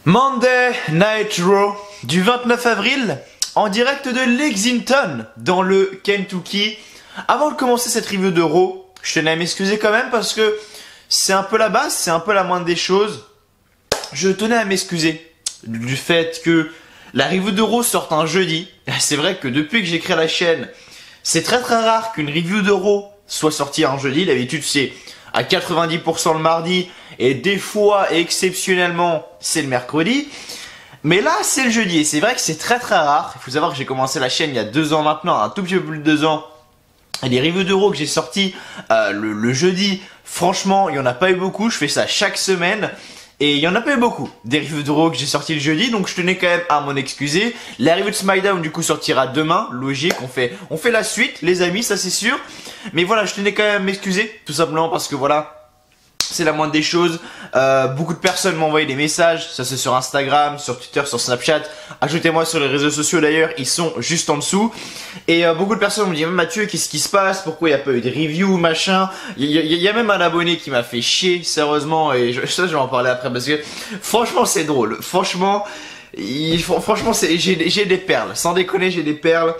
Monday Night Raw du 29 avril en direct de Lexington dans le Kentucky. Avant de commencer cette review de Raw, je tenais à m'excuser quand même parce que c'est un peu la base, c'est un peu la moindre des choses. Je tenais à m'excuser du fait que la review de Raw sorte un jeudi. C'est vrai que depuis que j'ai créé la chaîne, c'est très rare qu'une review de Raw soit sortie un jeudi. D'habitude c'est à 90% le mardi et des fois et exceptionnellement c'est le mercredi. Mais là c'est le jeudi et c'est vrai que c'est très rare. Il faut savoir que j'ai commencé la chaîne il y a 2 ans maintenant, un tout petit peu plus de 2 ans. Et les reviews de Raw que j'ai sorties le jeudi, franchement il n'y en a pas eu beaucoup. Je fais ça chaque semaine. Et il y en a pas eu beaucoup des reviews de Raw que j'ai sorti le jeudi, donc je tenais quand même à m'en excuser. La review de SmackDown du coup sortira demain, logique, on fait la suite les amis, ça c'est sûr. Mais voilà, je tenais quand même à m'excuser, tout simplement parce que voilà, c'est la moindre des choses. Beaucoup de personnes m'ont envoyé des messages, ça c'est sur Instagram, sur Twitter, sur Snapchat. Ajoutez-moi sur les réseaux sociaux d'ailleurs, ils sont juste en dessous. Et beaucoup de personnes m'ont dit Mathieu, qu'est-ce qui se passe? Pourquoi il n'y a pas eu de review, machin? Il y a même un abonné qui m'a fait chier, sérieusement, et ça je vais en parler après parce que franchement c'est drôle. Franchement, j'ai des perles, sans déconner j'ai des perles.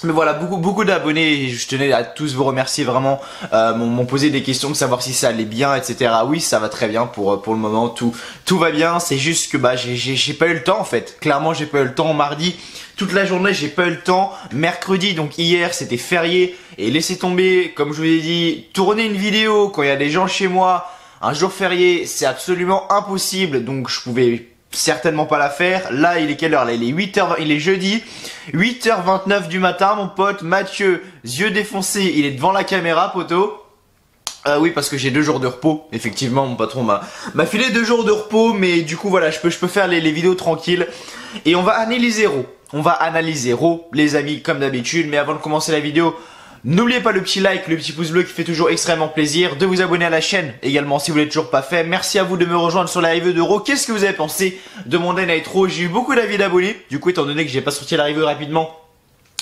Mais voilà, beaucoup d'abonnés, et je tenais à tous vous remercier vraiment, m'ont posé des questions de savoir si ça allait bien, etc. Oui, ça va très bien pour le moment, tout va bien, c'est juste que j'ai pas eu le temps en fait, clairement j'ai pas eu le temps mardi, toute la journée j'ai pas eu le temps, mercredi donc hier c'était férié, et laissez tomber, comme je vous ai dit, tourner une vidéo quand il y a des gens chez moi, un jour férié, c'est absolument impossible, donc je pouvais certainement pas la faire. Là il est quelle heure? Là il est 8h, il est jeudi 8h29 du matin mon pote Mathieu, yeux défoncés, il est devant la caméra poteau. Oui parce que j'ai 2 jours de repos. Effectivement mon patron m'a filé 2 jours de repos. Mais du coup voilà, je peux faire les vidéos tranquilles. Et on va analyser Raw. On va analyser Raw les amis comme d'habitude. Mais avant de commencer la vidéo, n'oubliez pas le petit like, le petit pouce bleu qui fait toujours extrêmement plaisir, de vous abonner à la chaîne également si vous l'avez toujours pas fait. Merci à vous de me rejoindre sur la review de Raw. Qu'est-ce que vous avez pensé de Monday Night Raw? J'ai eu beaucoup d'avis d'abonnés. Du coup étant donné que j'ai pas sorti la review rapidement,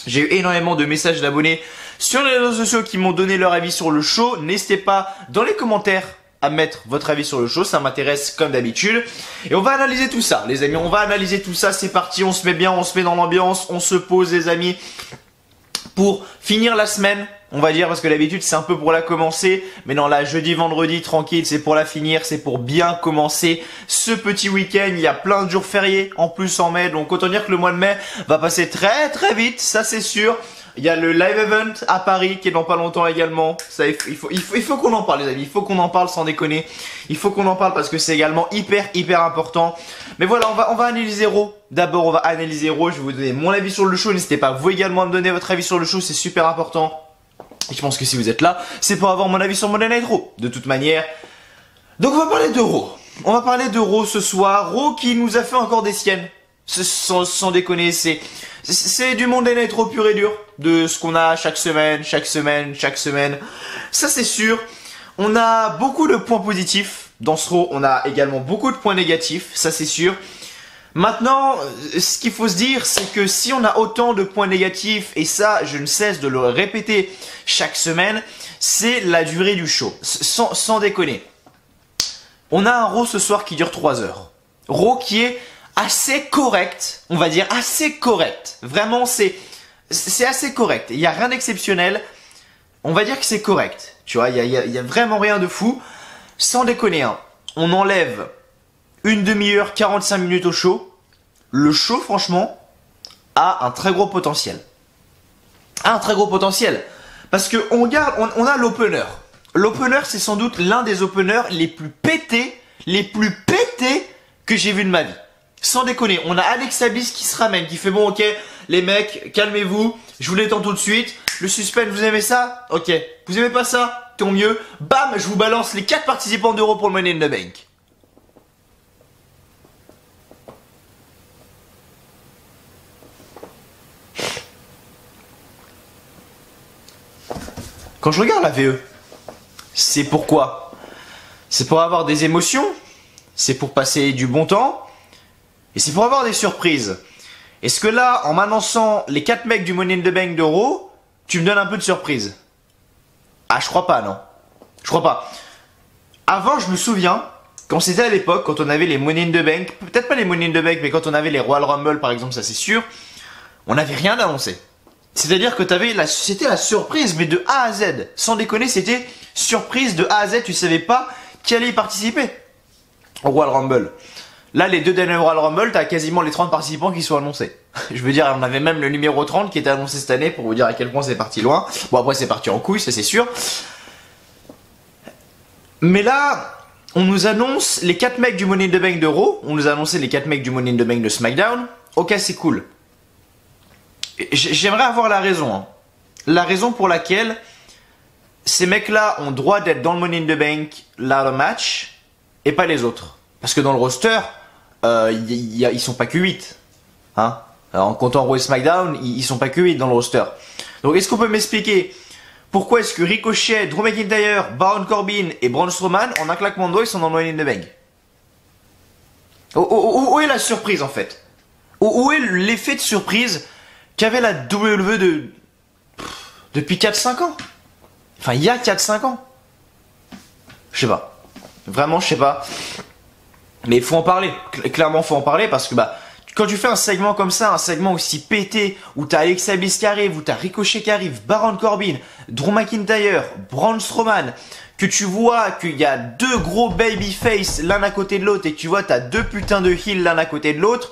j'ai eu énormément de messages d'abonnés sur les réseaux sociaux qui m'ont donné leur avis sur le show. N'hésitez pas dans les commentaires à mettre votre avis sur le show, ça m'intéresse comme d'habitude. Et on va analyser tout ça les amis, on va analyser tout ça, c'est parti, on se met bien, on se met dans l'ambiance, on se pose les amis. Pour finir la semaine, on va dire, parce que d'habitude c'est un peu pour la commencer, mais non là jeudi, vendredi, tranquille, c'est pour la finir, c'est pour bien commencer ce petit week-end. Il y a plein de jours fériés en plus en mai, donc autant dire que le mois de mai va passer très vite, ça c'est sûr. Il y a le live event à Paris qui est dans pas longtemps également. Ça, il faut qu'on en parle les amis, il faut qu'on en parle sans déconner. Il faut qu'on en parle parce que c'est également hyper important. Mais voilà, on va analyser Raw. D'abord on va analyser Raw, je vais vous donner mon avis sur le show. N'hésitez pas vous également à me donner votre avis sur le show, c'est super important. Et je pense que si vous êtes là, c'est pour avoir mon avis sur Monday Night Raw, de toute manière. Donc on va parler de Raw. On va parler de Raw ce soir. Raw qui nous a fait encore des siennes. Sans déconner, c'est du Monday Night Raw pur et dur. De ce qu'on a chaque semaine. Ça c'est sûr. On a beaucoup de points positifs dans ce Raw. On a également beaucoup de points négatifs, ça c'est sûr. Maintenant, ce qu'il faut se dire, c'est que si on a autant de points négatifs, et ça, je ne cesse de le répéter chaque semaine, c'est la durée du show. Sans déconner. On a un Raw ce soir qui dure 3 heures. Raw qui est assez correct, on va dire assez correct. Vraiment, c'est assez correct. Il n'y a rien d'exceptionnel. On va dire que c'est correct. Tu vois, il y a vraiment rien de fou. Sans déconner, hein. On enlève une demi-heure, 45 minutes au show. Le show, franchement, a un très gros potentiel. Parce que on a l'opener. L'opener, c'est sans doute l'un des openers les plus pétés que j'ai vu de ma vie. Sans déconner, on a Alexa Bliss qui se ramène, qui fait bon ok, les mecs, calmez-vous, je vous l'étends tout de suite. Le suspense, vous aimez ça? Ok. Vous aimez pas ça? Tant mieux. Bam, je vous balance les 4 participants d'Euro pour le Money in the Bank. Quand je regarde la VE, c'est pourquoi? C'est pour avoir des émotions, c'est pour passer du bon temps, et c'est pour avoir des surprises. Est-ce que là, en m'annonçant les 4 mecs du Money in the Bank d'Euro, tu me donnes un peu de surprise? Ah, je crois pas, non. Je crois pas. Avant, je me souviens, quand c'était à l'époque, quand on avait les Money in the Bank, peut-être pas les Money in the Bank, mais quand on avait les Royal Rumble par exemple, ça c'est sûr, on n'avait rien annoncé. C'est-à-dire que c'était la surprise, mais de A à Z. Sans déconner, c'était surprise de A à Z, tu savais pas qui allait y participer au Royal Rumble. Là, les 2 derniers Royal Rumble, t'as quasiment les 30 participants qui sont annoncés. Je veux dire, on avait même le numéro 30 qui était annoncé cette année pour vous dire à quel point c'est parti loin. Bon, après, c'est parti en couille, ça c'est sûr. Mais là, on nous annonce les 4 mecs du Money in the Bank de Raw. On nous a annoncé les 4 mecs du Money in the Bank de SmackDown. Ok, c'est cool. J'aimerais avoir la raison. Hein. La raison pour laquelle ces mecs-là ont droit d'être dans le Money in the Bank, là, le match, et pas les autres. Parce que dans le roster, ils sont pas que 8. Hein. Alors, en comptant Raw et SmackDown, ils sont pas que 8 dans le roster. Donc, est-ce qu'on peut m'expliquer pourquoi est-ce que Ricochet, Drew McIntyre, Baron Corbin et Braun Strowman, en un claquement de doigts, ils sont dans le Money in the Bank? Où est la surprise, en fait? Où est l'effet de surprise qu'avait la WWE depuis 4-5 ans? Enfin, il y a 4-5 ans. Je sais pas. Vraiment, je sais pas. Mais il faut en parler. Clairement, faut en parler parce que quand tu fais un segment comme ça, un segment aussi pété, où t'as Alexa Bliss qui arrive, où t'as Ricochet qui arrive, Baron Corbin, Drew McIntyre, Braun Strowman, que tu vois qu'il y a 2 gros babyface l'un à côté de l'autre et que tu vois t'as 2 putains de heels l'un à côté de l'autre,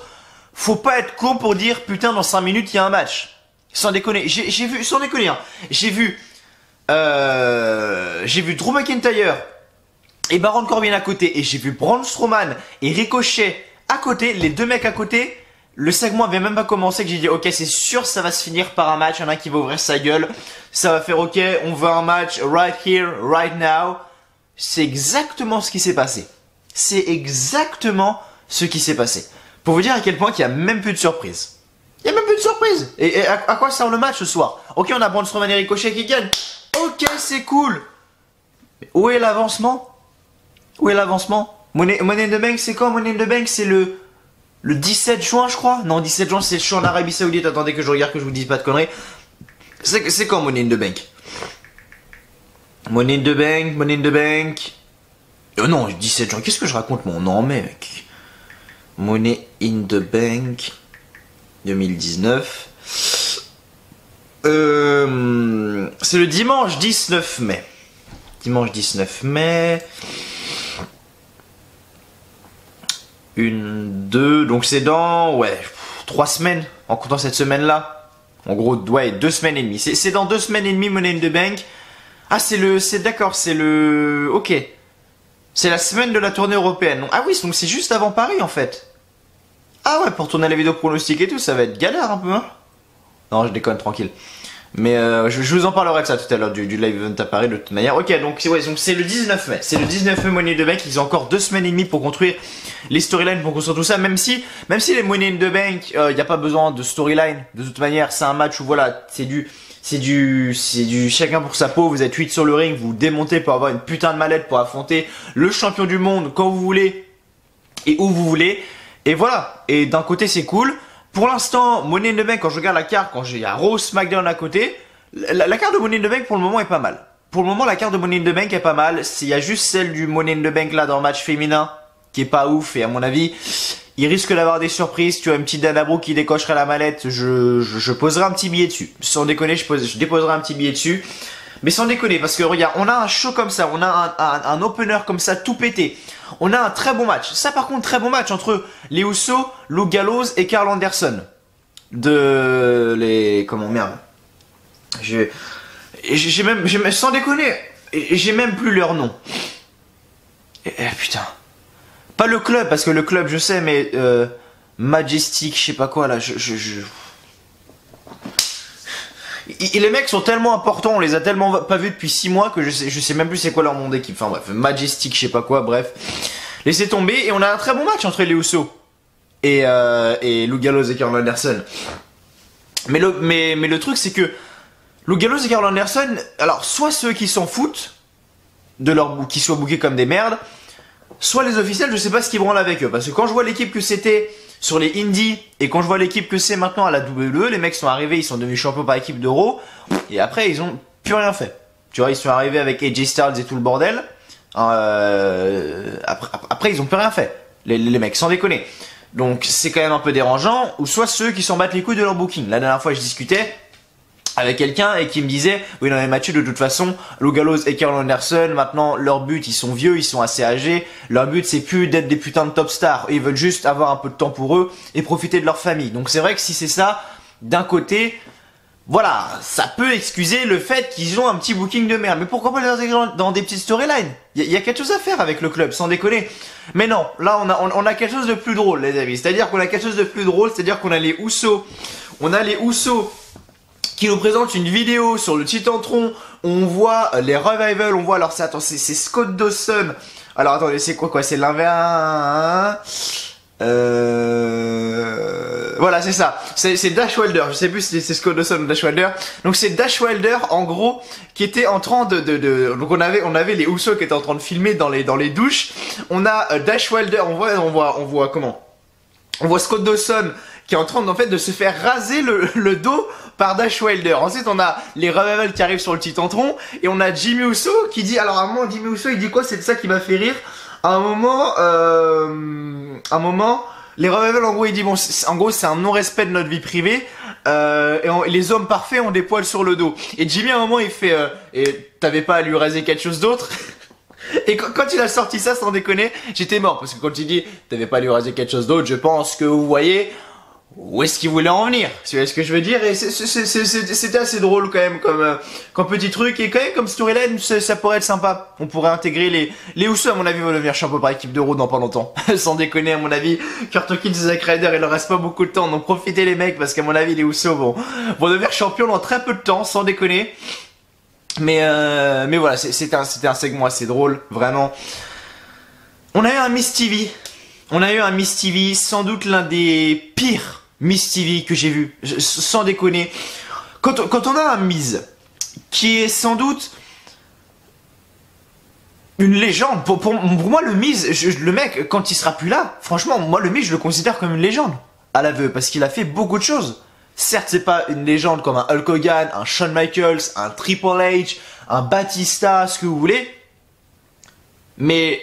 faut pas être con pour dire putain dans 5 minutes il y a un match. Sans déconner, j'ai vu, sans déconner, hein, j'ai vu Drew McIntyre et Baron Corbin à côté, et j'ai vu Braun Strowman et Ricochet à côté, les 2 mecs à côté. Le segment avait même pas commencé que j'ai dit ok, c'est sûr ça va se finir par un match, il y en a un qui va ouvrir sa gueule, ça va faire ok, on veut un match right here, right now. C'est exactement ce qui s'est passé. C'est exactement ce qui s'est passé. Pour vous dire à quel point qu'il y a même plus de surprise. Il y a même plus de surprise. Et à quoi sert le match ce soir? Ok, on a Braun Strowman et Ricochet qui gagnent. Ok, c'est cool. Mais où est l'avancement? Où est l'avancement? Money in the Bank, c'est quand Money in the Bank? C'est le 17 juin, je crois. Non, 17 juin, c'est le show en Arabie Saoudite. Attendez que je regarde, que je vous dise pas de conneries. C'est quand Money in the Bank? Money in the Bank, Money in the Bank. Oh non, 17 juin. Qu'est-ce que je raconte, mon nom, mec? Money in the Bank 2019. C'est le dimanche 19 mai. Dimanche 19 mai. 1, 2, donc c'est dans, 3 semaines, en comptant cette semaine-là. En gros, 2 semaines et demie. C'est dans 2 semaines et demie, Money in the Bank. Ah, d'accord, ok. C'est la semaine de la tournée européenne. Ah oui, donc c'est juste avant Paris, en fait. Ah ouais, pour tourner la vidéo pronostic et tout, ça va être galère un peu, hein. Non, je déconne, tranquille. Mais je vous en parlerai de ça tout à l'heure, du live event à Paris de toute manière. Ok, donc c'est le 19 mai. C'est le 19 mai Money in the Bank. Ils ont encore 2 semaines et demie pour construire les storylines, pour construire tout ça. Même si les Money in the Bank, il n'y a pas besoin de storyline. De toute manière, c'est un match où voilà, c'est du chacun pour sa peau. Vous êtes 8 sur le ring, vous démontez pour avoir une putain de mallette pour affronter le champion du monde quand vous voulez et où vous voulez. Et voilà. Et d'un côté, c'est cool. Pour l'instant, Money in the Bank, quand je regarde la carte, quand j'ai Raw, SmackDown à côté, la carte de Money in the Bank pour le moment est pas mal. Pour le moment, la carte de Money in the Bank est pas mal. Il y a juste celle du Money in the Bank là dans le match féminin qui est pas ouf, et à mon avis, il risque d'avoir des surprises. Tu vois, une petite Dana Brooke qui décocherait la mallette, je poserai un petit billet dessus. Sans déconner, je déposerai un petit billet dessus. Mais sans déconner, parce que regarde, on a un show comme ça, on a un opener comme ça tout pété. On a un très bon match. Ça par contre, très bon match entre les Usos, Luke Gallows et Karl Anderson. Comment merde. Sans déconner, j'ai même plus leur nom. Putain. Pas le club, parce que le club je sais, mais Majestic, je sais pas quoi là, les mecs sont tellement importants, on les a tellement pas vus depuis 6 mois que je sais même plus c'est quoi leur nom d'équipe. Enfin bref, Majestic, je sais pas quoi, bref. Laissez tomber, et on a un très bon match entre les Usos et Luke Gallows et Karl Anderson. Mais le truc c'est que Luke Gallows et Karl Anderson, alors soit ceux qui s'en foutent qui soient bookés comme des merdes, soit les officiels, je sais pas ce qu'ils branlent avec eux, parce que quand je vois l'équipe que c'était sur les indies, et quand je vois l'équipe que c'est maintenant à la WWE, les mecs sont arrivés, ils sont devenus champions par équipe d'Euro, et après ils ont plus rien fait. Tu vois, ils sont arrivés avec AJ Styles et tout le bordel. Après après ils ont plus rien fait, les mecs, sans déconner. Donc c'est quand même un peu dérangeant, ou soit ceux qui s'en battent les couilles de leur booking. La dernière fois je discutais avec quelqu'un et qui me disait oui non mais Mathieu, de toute façon Lou Gallows et Carl Anderson maintenant leur but, ils sont vieux, ils sont assez âgés, leur but c'est plus d'être des putains de top stars, ils veulent juste avoir un peu de temps pour eux et profiter de leur famille. Donc c'est vrai que si c'est ça, d'un côté, voilà, ça peut excuser le fait qu'ils ont un petit booking de merde. Mais pourquoi pas les intégrer dans des petites storylines? Il y a quelque chose à faire avec le club, sans déconner. Mais non, là on a quelque chose de plus drôle les amis. C'est-à-dire qu'on a quelque chose de plus drôle, c'est-à-dire qu'on a les Usos. On a les Usos qui nous présentent une vidéo sur le Titantron. On voit les Revival, on voit, alors c'est Scott Dawson. Alors attendez, c'est quoi c'est l'inverse. Voilà, c'est ça. C'est Dash Wilder. Je sais plus si c'est Scott Dawson ou Dash Wilder. Donc c'est Dash Wilder en gros qui était en train donc on avait les Usos qui étaient en train de filmer dans les douches. On a Dash Wilder. On voit comment? On voit Scott Dawson qui est en train en fait de se faire raser le dos par Dash Wilder. Ensuite on a les Revival qui arrivent sur le Titantron et on a Jimmy Uso qui dit, alors à un moment Jimmy Uso il dit quoi? C'est ça qui m'a fait rire. À un moment, les Revival, en gros, il dit, bon, en gros, c'est un non-respect de notre vie privée, et les hommes parfaits ont des poils sur le dos. Et Jimmy, à un moment, il fait, et t'avais pas à lui raser quelque chose d'autre? Et quand il a sorti ça, sans déconner, j'étais mort, parce que quand il dit, t'avais pas à lui raser quelque chose d'autre, je pense que vous voyez où est-ce qu'il voulait en venir. Tu vois ce que je veux dire? Et c'était assez drôle quand même comme petit truc, et quand même comme storyline, ça pourrait être sympa. On pourrait intégrer les Usos, à mon avis, vont devenir champion par équipe de Raw dans pas longtemps. Sans déconner, à mon avis, Kurt Hawkins et Zack Ryder, il leur reste pas beaucoup de temps, donc profitez les mecs, parce qu'à mon avis, les Usos vont devenir champions dans très peu de temps, sans déconner. Mais voilà, c'était un segment assez drôle, vraiment. On a eu un Miz TV. On a eu un Miz TV, sans doute l'un des pires Miz TV que j'ai vu, sans déconner. Quand on a un Miz qui est sans doute une légende, pour moi le Miz, le mec, quand il sera plus là, franchement, moi le Miz je le considère comme une légende à l'aveu, parce qu'il a fait beaucoup de choses. Certes, c'est pas une légende comme un Hulk Hogan, un Shawn Michaels, un Triple H, un Batista, ce que vous voulez, mais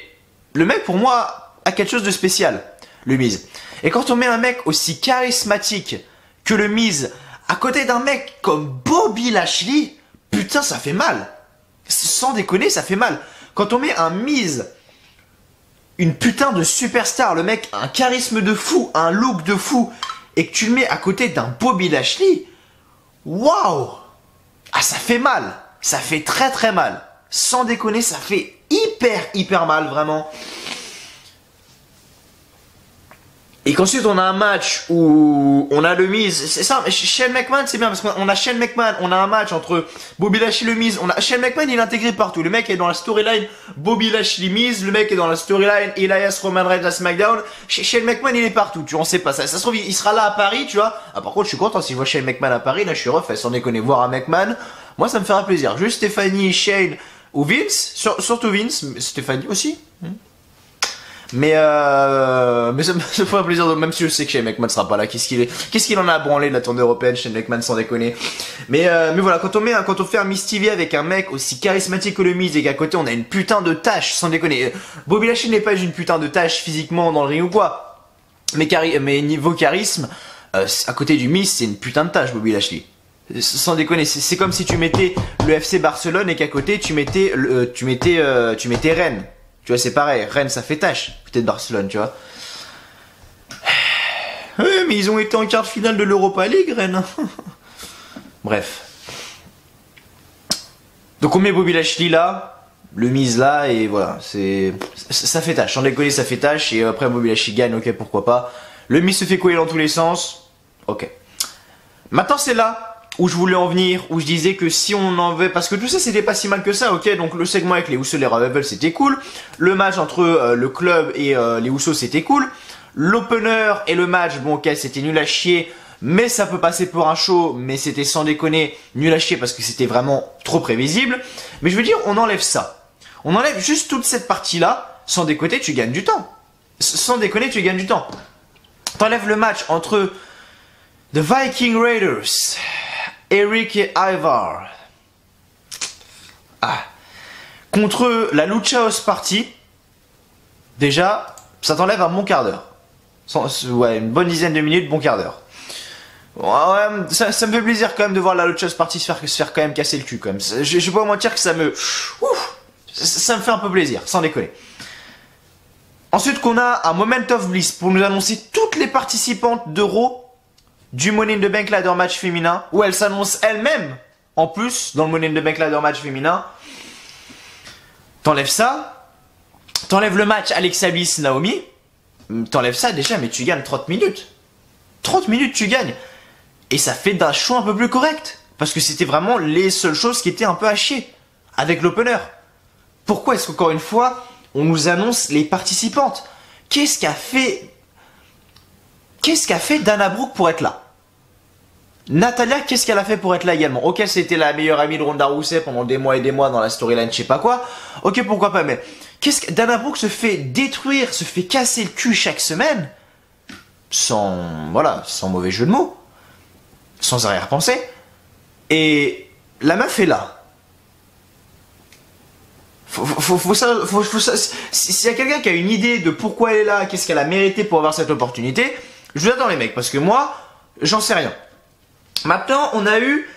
le mec pour moi a quelque chose de spécial, le Miz. Et quand on met un mec aussi charismatique que le Miz à côté d'un mec comme Bobby Lashley, putain ça fait mal. Sans déconner, ça fait mal. Quand on met un Miz, une putain de superstar, le mec a un charisme de fou, un look de fou, et que tu le mets à côté d'un Bobby Lashley, waouh! Ah ça fait mal. Ça fait très très mal. Sans déconner, ça fait hyper mal vraiment. Et qu'ensuite on a un match où on a le Miz, c'est ça, Shane McMahon c'est bien parce qu'on a Shane McMahon, on a un match entre Bobby Lashley et le Miz, Shane McMahon il est intégré partout, le mec est dans la storyline Bobby Lashley Miz, le mec est dans la storyline Elias Roman Reigns à SmackDown, Shane McMahon il est partout, tu vois, on sait pas, ça se trouve il sera là à Paris, tu vois. Ah par contre je suis content si je vois Shane McMahon à Paris, là je suis refait, sans déconner, voir un McMahon, moi ça me fera plaisir, juste Stéphanie, Shane ou Vince, surtout Vince, Stéphanie aussi. Mais ça me ferait plaisir, même si je sais que Shane McMahon sera pas là. Qu'est-ce qu'il en a à branler de la tournée européenne, Shane McMahon, sans déconner. Mais voilà, quand on fait un Miz TV avec un mec aussi charismatique que le Miz et qu'à côté on a une putain de tâche, sans déconner. Bobby Lashley n'est pas une putain de tâche physiquement dans le ring ou quoi. Mais niveau charisme, à côté du Miz, c'est une putain de tâche, Bobby Lashley. Sans déconner, c'est comme si tu mettais le FC Barcelone et qu'à côté tu mettais Rennes. Tu vois, c'est pareil, Rennes ça fait tâche, peut-être Barcelone, tu vois. Ouais, mais ils ont été en quart de finale de l'Europa League, Rennes. Bref. Donc on met Bobby Lashley là, le Miz là, et voilà, ça fait tâche, sans déconner, ça fait tâche, et après Bobby Lashley gagne, ok, pourquoi pas. Le Miz se fait couler dans tous les sens, ok. Maintenant c'est là où je voulais en venir, où je disais que si on en veut, parce que tout ça c'était pas si mal que ça, ok, donc le segment avec les Usos et les Revival c'était cool, le match entre le club et les Usos c'était cool, l'opener et le match, bon ok c'était nul à chier, mais ça peut passer pour un show, mais c'était sans déconner nul à chier parce que c'était vraiment trop prévisible, mais je veux dire on enlève ça, on enlève juste toute cette partie là, sans déconner tu gagnes du temps, sans déconner tu gagnes du temps, t'enlèves le match entre The Viking Raiders, Eric et Ivar. Contre la Lucha House Party. Déjà, Ça t'enlève un bon quart d'heure. Ouais, une bonne dizaine de minutes, bon quart d'heure. Ouais, ça me fait plaisir quand même de voir la Lucha House Party se faire quand même casser le cul quand même. Je vais pas vous mentir que ça me... Ouf, ça me fait un peu plaisir, sans déconner. Ensuite qu'on a un Moment of Bliss pour nous annoncer toutes les participantes d'Euro du Money in the Bank Ladder Match féminin, où elles s'annoncent elles-mêmes, en plus, dans le Money in the Bank Ladder Match féminin. T'enlèves ça, t'enlèves le match Alexa Bliss Naomi, t'enlèves ça déjà, mais tu gagnes 30 minutes. 30 minutes tu gagnes. Et ça fait d'un show un peu plus correct. Parce que c'était vraiment les seules choses qui étaient un peu à chier avec l'opener. Pourquoi est-ce qu'encore une fois, on nous annonce les participantes? Qu'est-ce qu'a fait Dana Brooke pour être là? Natalia, qu'est-ce qu'elle a fait pour être là également? Ok, c'était la meilleure amie de Ronda Rousey pendant des mois et des mois dans la storyline, je sais pas quoi. Ok, pourquoi pas, mais qu'est-ce que Dana Brooke se fait détruire, se fait casser le cul chaque semaine, sans mauvais jeu de mots, sans arrière-pensée. Et la meuf est là. S'il y a quelqu'un qui a une idée de pourquoi elle est là, qu'est-ce qu'elle a mérité pour avoir cette opportunité, je vous attends les mecs, parce que moi, j'en sais rien. Maintenant, on a eu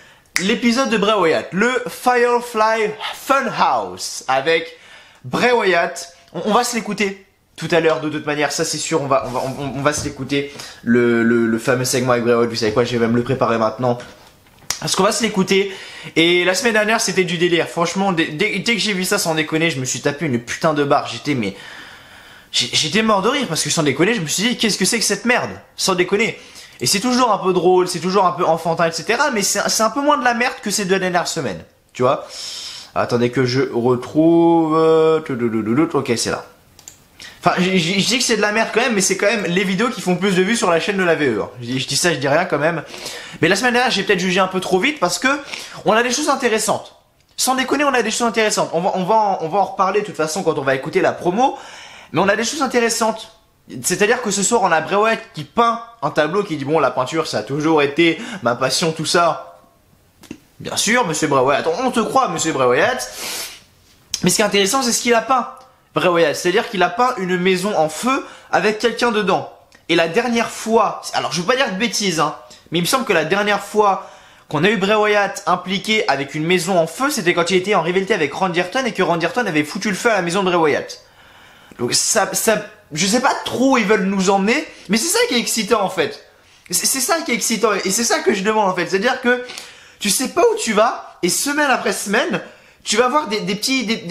l'épisode de Bray Wyatt, le Firefly Funhouse, avec Bray Wyatt. On va se l'écouter tout à l'heure, de toute manière, ça c'est sûr, on va se l'écouter, le fameux segment avec Bray Wyatt. Vous savez quoi, je vais même le préparer maintenant. Parce qu'on va se l'écouter. Et la semaine dernière, c'était du délire. Franchement, dès que j'ai vu ça, sans déconner, je me suis tapé une putain de barre. J'étais mort de rire, parce que sans déconner, je me suis dit, qu'est-ce que c'est que cette merde? Sans déconner. Et c'est toujours un peu drôle, c'est toujours un peu enfantin, etc. Mais c'est un peu moins de la merde que ces 2 dernières semaines. Tu vois? Attendez que je retrouve... Ok, c'est là. Enfin, je dis que c'est de la merde quand même, mais c'est quand même les vidéos qui font plus de vues sur la chaîne de la VE. Je dis ça, je dis rien quand même. Mais la semaine dernière, j'ai peut-être jugé un peu trop vite parce que on a des choses intéressantes. Sans déconner, on a des choses intéressantes. On va en reparler de toute façon quand on va écouter la promo. Mais on a des choses intéressantes. C'est-à-dire que ce soir, on a Bray Wyatt qui peint un tableau qui dit bon, la peinture, ça a toujours été ma passion, tout ça. Bien sûr, monsieur Bray Wyatt, on te croit, monsieur Bray Wyatt. Mais ce qui est intéressant, c'est ce qu'il a peint. Bray Wyatt, c'est-à-dire qu'il a peint une maison en feu avec quelqu'un dedans. Et la dernière fois, alors je veux pas dire de bêtises, hein, mais il me semble que la dernière fois qu'on a eu Bray Wyatt impliqué avec une maison en feu, c'était quand il était en rivalité avec Randy Orton et que Randy Orton avait foutu le feu à la maison de Bray Wyatt. Donc ça, je sais pas trop où ils veulent nous emmener, mais c'est ça qui est excitant en fait. C'est ça qui est excitant et c'est ça que je demande en fait. C'est-à-dire que tu sais pas où tu vas et semaine après semaine, tu vas voir des petites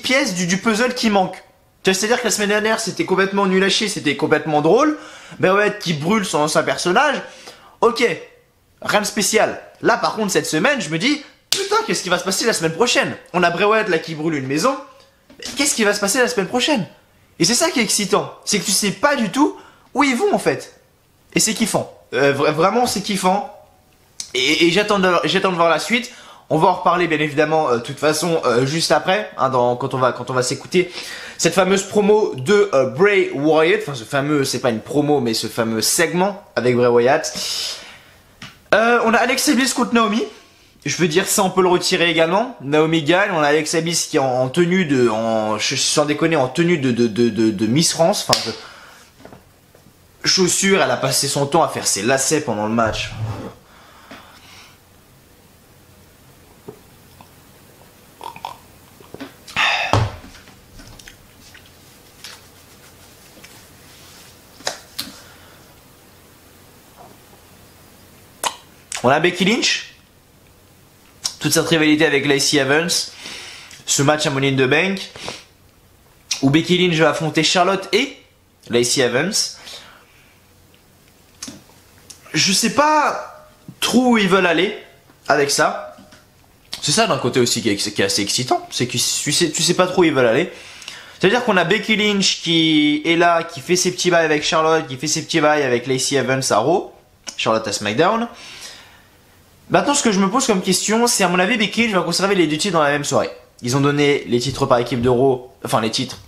pièces du puzzle qui manquent. C'est-à-dire que la semaine dernière, c'était complètement nul à chier, c'était complètement drôle. Bray Wyatt qui brûle son ancien personnage. Ok, rien de spécial. Là, par contre, cette semaine, je me dis, putain, qu'est-ce qui va se passer la semaine prochaine? On a Bray Wyatt là qui brûle une maison. Qu'est-ce qui va se passer la semaine prochaine? Et c'est ça qui est excitant. C'est que tu sais pas du tout où ils vont, en fait. Et c'est kiffant. Vraiment, c'est kiffant. Et j'attends de voir la suite. On va en reparler bien évidemment de toute façon juste après, hein, quand on va s'écouter cette fameuse promo de Bray Wyatt. Enfin, ce fameux, c'est pas une promo, mais ce fameux segment avec Bray Wyatt. On a Alexa Bliss contre Naomi. Je veux dire ça, on peut le retirer également. Naomi gagne. On a Alexa Bliss qui est en tenue sans déconner, en tenue de Miss France. Enfin, chaussures. Elle a passé son temps à faire ses lacets pendant le match. On a Becky Lynch, toute cette rivalité avec Lacey Evans, ce match à Money in the Bank, où Becky Lynch va affronter Charlotte et Lacey Evans. Je sais pas trop où ils veulent aller avec ça. C'est ça d'un côté aussi qui est assez excitant, c'est que tu sais pas trop où ils veulent aller. C'est-à-dire qu'on a Becky Lynch qui est là, qui fait ses petits bails avec Charlotte, qui fait ses petits bails avec Lacey Evans à Raw, Charlotte à SmackDown. Maintenant, ce que je me pose comme question, c'est à mon avis, Becky Lynch va conserver les 2 titres dans la même soirée. Ils ont donné les titres par équipe de Raw, enfin les titres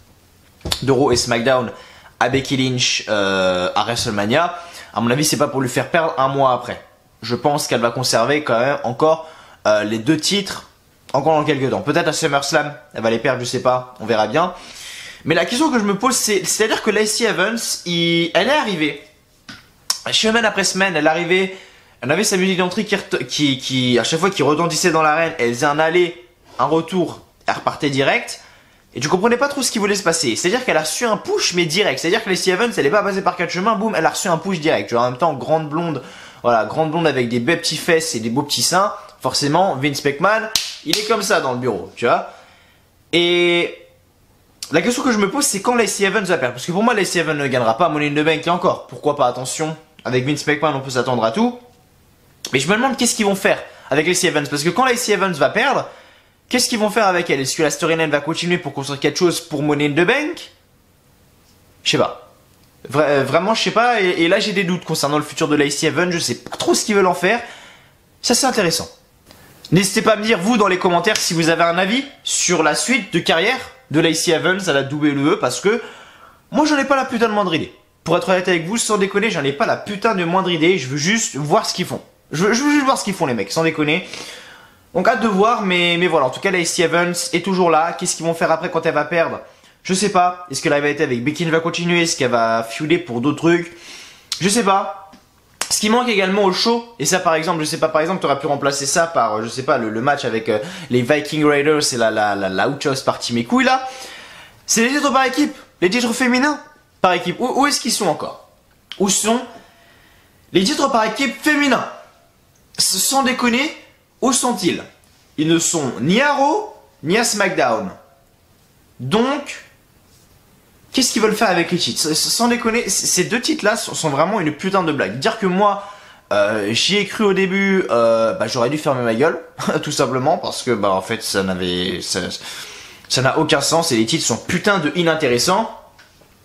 de Raw et SmackDown à Becky Lynch à WrestleMania. À mon avis, c'est pas pour lui faire perdre un mois après. Je pense qu'elle va conserver quand même encore les 2 titres encore dans quelques temps. Peut-être à SummerSlam, elle va les perdre, je sais pas, on verra bien. Mais la question que je me pose, c'est-à-dire que Lacey Evans, elle est arrivée. Semaine après semaine, elle arrivait, elle avait sa musique d'entrée qui, à chaque fois, qui retentissait dans l'arène, elle faisait un aller, un retour, elle repartait direct. Et tu comprenais pas trop ce qui voulait se passer. C'est-à-dire qu'elle a reçu un push, mais direct. C'est-à-dire que Lacey Evans, elle est pas passée par quatre chemins, boum, elle a reçu un push direct. Tu vois, en même temps, grande blonde, voilà, grande blonde avec des belles petits fesses et des beaux petits seins. Forcément, Vince McMahon, il est comme ça dans le bureau, tu vois. Et la question que je me pose, c'est quand Lacey Evans va perdre. Parce que pour moi, Lacey Evans ne gagnera pas Money in the Bank, et encore, pourquoi pas, attention. Avec Vince McMahon, on peut s'attendre à tout. Mais je me demande qu'est-ce qu'ils vont faire avec Lacey Evans. Parce que quand Lacey Evans va perdre, qu'est-ce qu'ils vont faire avec elle? Est-ce que la storyline va continuer pour construire quelque chose pour Money in the Bank? Je sais pas. Vraiment, je sais pas. Et là, j'ai des doutes concernant le futur de Lacey Evans. Je sais pas trop ce qu'ils veulent en faire. Ça, c'est intéressant. N'hésitez pas à me dire, vous, dans les commentaires, si vous avez un avis sur la suite de carrière de Lacey Evans à la WWE. Parce que moi, j'en ai pas la putain de moindre idée. Pour être honnête avec vous, sans déconner, j'en ai pas la putain de moindre idée. Je veux juste voir ce qu'ils font. Je veux juste voir ce qu'ils font, les mecs, sans déconner. Donc hâte de voir, mais voilà, en tout cas Lacey Evans est toujours là. Qu'est-ce qu'ils vont faire après quand elle va perdre? Je sais pas. Est-ce que la rivalité avec Becky va continuer? Est-ce qu'elle va feuder pour d'autres trucs? Je sais pas. Ce qui manque également au show, et ça par exemple, je sais pas, par exemple, t'aurais pu remplacer ça par, je sais pas, le match avec les Viking Raiders et la Outhouse partie mes couilles là. C'est les titres par équipe, les titres féminins par équipe. Où est-ce qu'ils sont encore? Où sont les titres par équipe féminins? Sans déconner, où sont-ils? Ils ne sont ni à Raw, ni à SmackDown. Donc, qu'est-ce qu'ils veulent faire avec les titres? Sans déconner, ces deux titres-là sont vraiment une putain de blague. Dire que moi, j'y ai cru au début, j'aurais dû fermer ma gueule, tout simplement, parce que en fait, ça n'a aucun sens et les titres sont putain de inintéressants.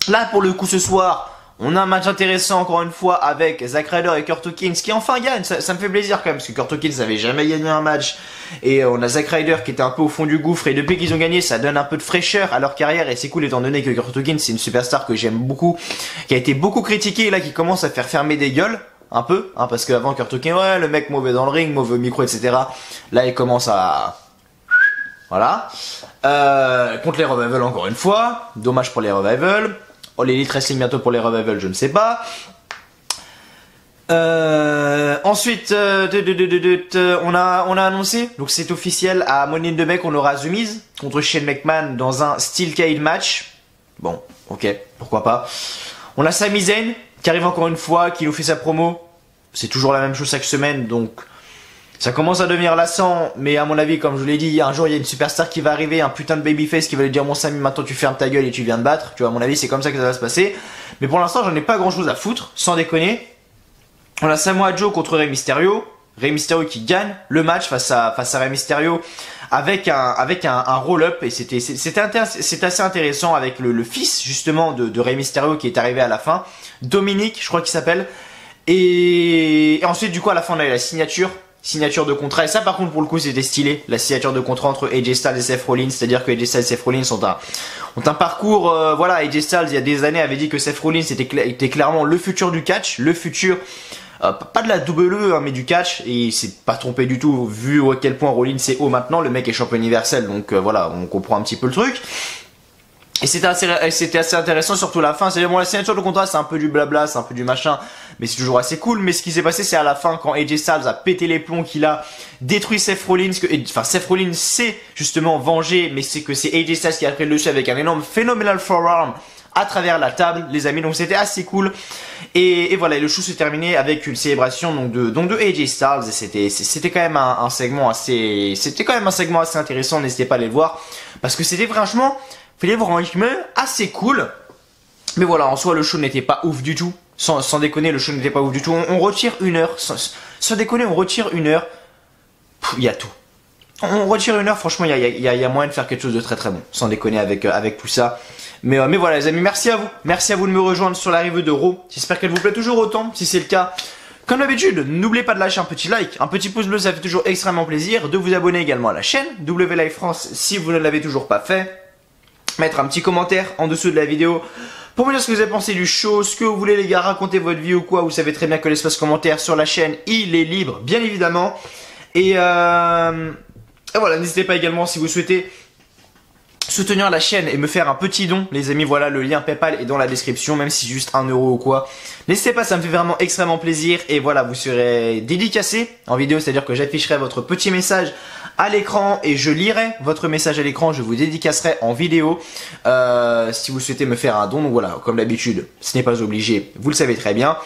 Là, pour le coup, ce soir, on a un match intéressant encore une fois avec Zack Ryder et Kurt Hawkins qui enfin gagne. Ça me fait plaisir quand même parce que Kurt Hawkins n'avait jamais gagné un match. Et on a Zack Ryder qui était un peu au fond du gouffre. Et depuis qu'ils ont gagné, ça donne un peu de fraîcheur à leur carrière. Et c'est cool étant donné que Kurt Hawkins c'est une superstar que j'aime beaucoup, qui a été beaucoup critiquée et là qui commence à faire fermer des gueules. Un peu, hein, parce qu'avant Kurt Hawkins, ouais, le mec mauvais dans le ring, mauvais micro, etc. Là, il commence à... Voilà. Contre les Revival encore une fois. Dommage pour les Revival. Oh, l'Elite Wrestling bientôt pour les Revival, je ne sais pas. Ensuite, on a annoncé, donc c'est officiel, à Money in the Bank, on aura The Miz contre Shane McMahon dans un Steel Cage match. Bon, ok, pourquoi pas. On a Sami Zayn qui arrive encore une fois, qui nous fait sa promo. C'est toujours la même chose chaque semaine, donc ça commence à devenir lassant, mais à mon avis, comme je vous l'ai dit, un jour il y a une superstar qui va arriver, un putain de babyface qui va lui dire mon Sami, maintenant tu fermes ta gueule et tu viens de battre. Tu vois, à mon avis, c'est comme ça que ça va se passer. Mais pour l'instant, j'en ai pas grand chose à foutre, sans déconner. On a Samoa Joe contre Rey Mysterio. Rey Mysterio qui gagne le match face à Rey Mysterio avec un roll-up et c'était assez intéressant avec le fils justement de Rey Mysterio qui est arrivé à la fin, Dominique, je crois qu'il s'appelle. Et ensuite, du coup, à la fin, on a eu la signature de contrat. Et ça, par contre, pour le coup, c'était stylé. La signature de contrat entre AJ Styles et Seth Rollins. C'est-à-dire que AJ Styles et Seth Rollins ont un parcours, voilà. AJ Styles, il y a des années, avait dit que Seth Rollins était clairement le futur du catch. Le futur, pas de la WWE, hein, mais du catch. Et il s'est pas trompé du tout, vu à quel point Rollins est haut maintenant. Le mec est champion universel. Donc, voilà, on comprend un petit peu le truc. Et c'était assez intéressant, surtout la fin. C'est-à-dire, bon, la signature de contrat, c'est un peu du blabla, c'est un peu du machin, mais c'est toujours assez cool. Mais ce qui s'est passé, c'est à la fin, quand AJ Styles a pété les plombs, qu'il a détruit Seth Rollins, enfin, Seth Rollins s'est justement vengé, mais c'est que c'est AJ Styles qui a pris le dessus avec un énorme phénoménal forearm à travers la table, les amis. Donc, c'était assez cool. Et voilà, et le show s'est terminé avec une célébration, donc de AJ Styles. Et c'était quand même un segment assez intéressant. N'hésitez pas à aller le voir. Parce que c'était franchement, franchement assez cool. Mais voilà, en soi, le show n'était pas ouf du tout. Sans déconner, le show n'était pas ouf du tout. On retire 1 heure. Sans déconner, on retire 1 heure. Il y a tout. On retire 1 heure, franchement, il y a moyen de faire quelque chose de très très bon. Sans déconner avec tout ça. Mais voilà, les amis, merci à vous. Merci à vous de me rejoindre sur la review de Raw. J'espère qu'elle vous plaît toujours autant. Si c'est le cas, comme d'habitude, n'oubliez pas de lâcher un petit like, un petit pouce bleu, ça fait toujours extrêmement plaisir. De vous abonner également à la chaîne WLive France si vous ne l'avez toujours pas fait. Mettre un petit commentaire en dessous de la vidéo pour me dire ce que vous avez pensé du show, ce que vous voulez les gars, raconter votre vie ou quoi. Vous savez très bien que l'espace commentaire sur la chaîne, il est libre, bien évidemment. Et voilà, n'hésitez pas également si vous souhaitez soutenir la chaîne et me faire un petit don, les amis, voilà, le lien PayPal est dans la description, même si juste 1 euro ou quoi. N'hésitez pas, ça me fait vraiment extrêmement plaisir. Et voilà, vous serez dédicacé en vidéo, c'est-à-dire que j'afficherai votre petit message à l'écran et je lirai votre message à l'écran, je vous dédicacerai en vidéo si vous souhaitez me faire un don. Donc voilà, comme d'habitude, ce n'est pas obligé, vous le savez très bien.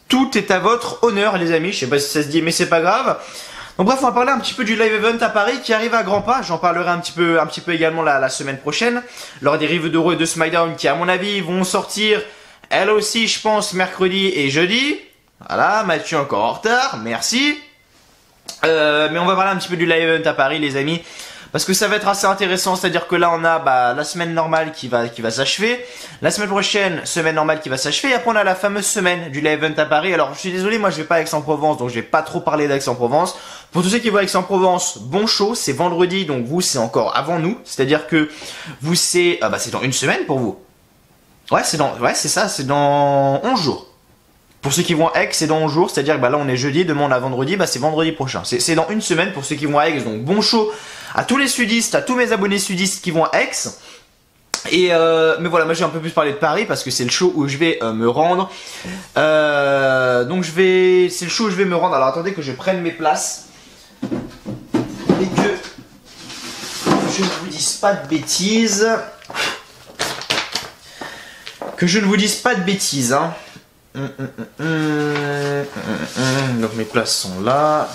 Tout est à votre honneur, les amis, je sais pas si ça se dit, mais c'est pas grave. Donc bref, on va parler un petit peu du live event à Paris qui arrive à grands pas. J'en parlerai un petit peu également la semaine prochaine lors des reviews de Raw et de SmackDown qui, à mon avis, vont sortir elles aussi, je pense, mercredi et jeudi. Voilà, Mathieu encore en retard, merci. Mais on va parler un petit peu du live event à Paris, les amis, parce que ça va être assez intéressant. C'est-à-dire que là, on a la semaine normale qui va s'achever, la semaine prochaine, semaine normale qui va s'achever, et après on a la fameuse semaine du live event à Paris. Alors, je suis désolé, moi, je vais pas à Aix-en-Provence, donc je vais pas trop parler d'Aix-en-Provence. Pour tous ceux qui vont à Aix-en-Provence, bon show, c'est vendredi, donc vous, c'est encore avant nous. C'est-à-dire que vous, c'est dans une semaine pour vous. Ouais, c'est ça, c'est dans 11 jours. Pour ceux qui vont à Aix, c'est dans 11 jours, c'est-à-dire que là on est jeudi, demain on a vendredi, c'est vendredi prochain. C'est dans une semaine pour ceux qui vont à Aix, donc bon show à tous les sudistes, à tous mes abonnés sudistes qui vont à Aix. Et mais voilà, moi je vais un peu plus parler de Paris parce que c'est le show où je vais me rendre. Donc c'est le show où je vais me rendre. Alors attendez que je prenne mes places et que je ne vous dise pas de bêtises. Que je ne vous dise pas de bêtises, hein. Donc mes places sont là.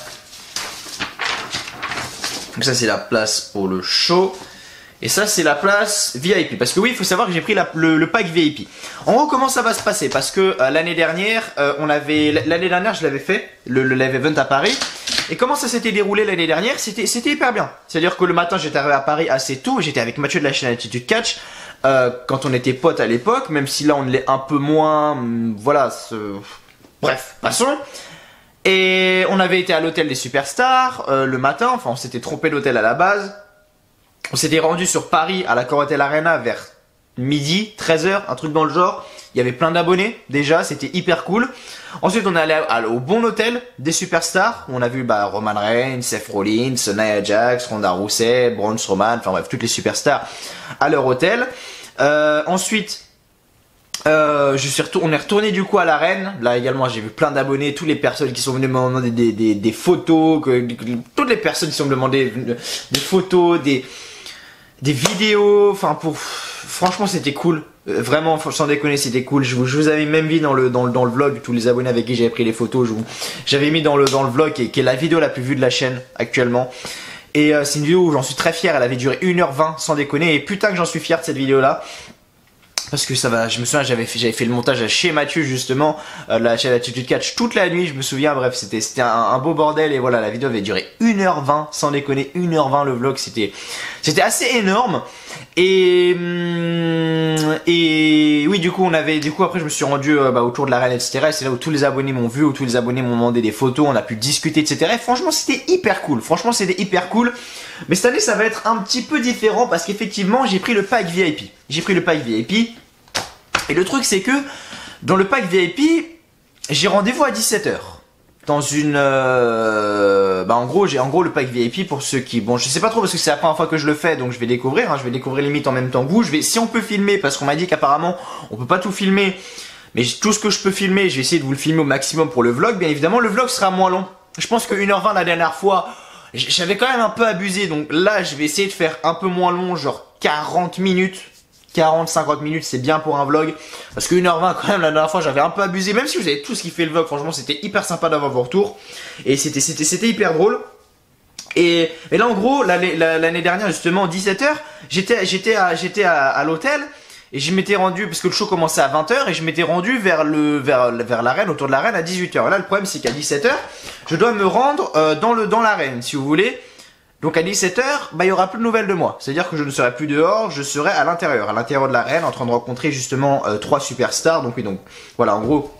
Donc ça c'est la place pour le show. Et ça c'est la place VIP. Parce que oui, il faut savoir que j'ai pris le pack VIP. En gros, comment ça va se passer? Parce que l'année dernière, je l'avais fait, le live event à Paris. Et comment ça s'était déroulé l'année dernière? C'était hyper bien. C'est-à-dire que le matin j'étais arrivé à Paris assez tôt. J'étais avec Mathieu de la chaîne Attitude Catch. Quand on était potes à l'époque, même si là on l'est un peu moins, voilà, bref, passons. Et on avait été à l'hôtel des Superstars le matin, enfin on s'était trompé d'hôtel à la base. On s'était rendu sur Paris à la Corotel Arena vers midi, 13h, un truc dans le genre. Il y avait plein d'abonnés déjà, c'était hyper cool. Ensuite on est allé au bon hôtel des Superstars, où on a vu Roman Reigns, Seth Rollins, Nia Jax, Ronda Rousey, Braun Strowman, enfin bref, toutes les Superstars à leur hôtel. Ensuite, on est retourné du coup à l'arène. Là également j'ai vu plein d'abonnés, toutes les personnes qui sont venues me demander des photos, toutes les personnes qui sont me demander des photos, des vidéos, enfin franchement c'était cool. Vraiment, sans déconner, c'était cool. Je vous avais même mis dans le vlog tous les abonnés avec qui j'avais pris les photos. J'avais mis dans le vlog qui est la vidéo la plus vue de la chaîne actuellement. Et c'est une vidéo où j'en suis très fier. Elle avait duré 1h20 sans déconner. Et putain que j'en suis fier de cette vidéo là. Parce que ça va, je me souviens, j'avais fait le montage chez Mathieu justement, la chaîne Attitude Catch toute la nuit, je me souviens, bref, c'était un beau bordel et voilà, la vidéo avait duré 1h20, sans déconner, 1h20 le vlog, c'était assez énorme. Et oui, du coup après je me suis rendu autour de l'arène, etc. Et c'est là où tous les abonnés m'ont vu, où tous les abonnés m'ont demandé des photos, on a pu discuter, etc. Et franchement c'était hyper cool, Mais cette année ça va être un petit peu différent parce qu'effectivement j'ai pris le pack VIP. Et le truc c'est que dans le pack VIP, j'ai rendez-vous à 17h. Dans une en gros le pack VIP pour ceux qui, bon je sais pas trop parce que c'est la première fois que je le fais, donc je vais découvrir, hein, je vais découvrir limite en même temps que vous. Si on peut filmer, parce qu'on m'a dit qu'apparemment on peut pas tout filmer, mais tout ce que je peux filmer, je vais essayer de vous le filmer au maximum pour le vlog. Bien évidemment le vlog sera moins long. Je pense que 1h20 la dernière fois, j'avais quand même un peu abusé, donc là je vais essayer de faire un peu moins long, genre 40 minutes. 40-50 minutes, c'est bien pour un vlog. Parce que 1h20 quand même, la dernière fois j'avais un peu abusé. Même si vous avez tout ce qui fait le vlog, franchement c'était hyper sympa d'avoir vos retours. Et c'était hyper drôle. Et là en gros, l'année dernière justement, 17h, j'étais à l'hôtel. Et je m'étais rendu, parce que le show commençait à 20h, et je m'étais rendu vers l'arène, autour de l'arène à 18h. Et là le problème c'est qu'à 17h, je dois me rendre dans l'arène, si vous voulez. Donc à 17h, il y aura plus de nouvelles de moi. C'est-à-dire que je ne serai plus dehors, je serai à l'intérieur de l'arène, en train de rencontrer justement 3 superstars. Donc oui, donc voilà, en gros,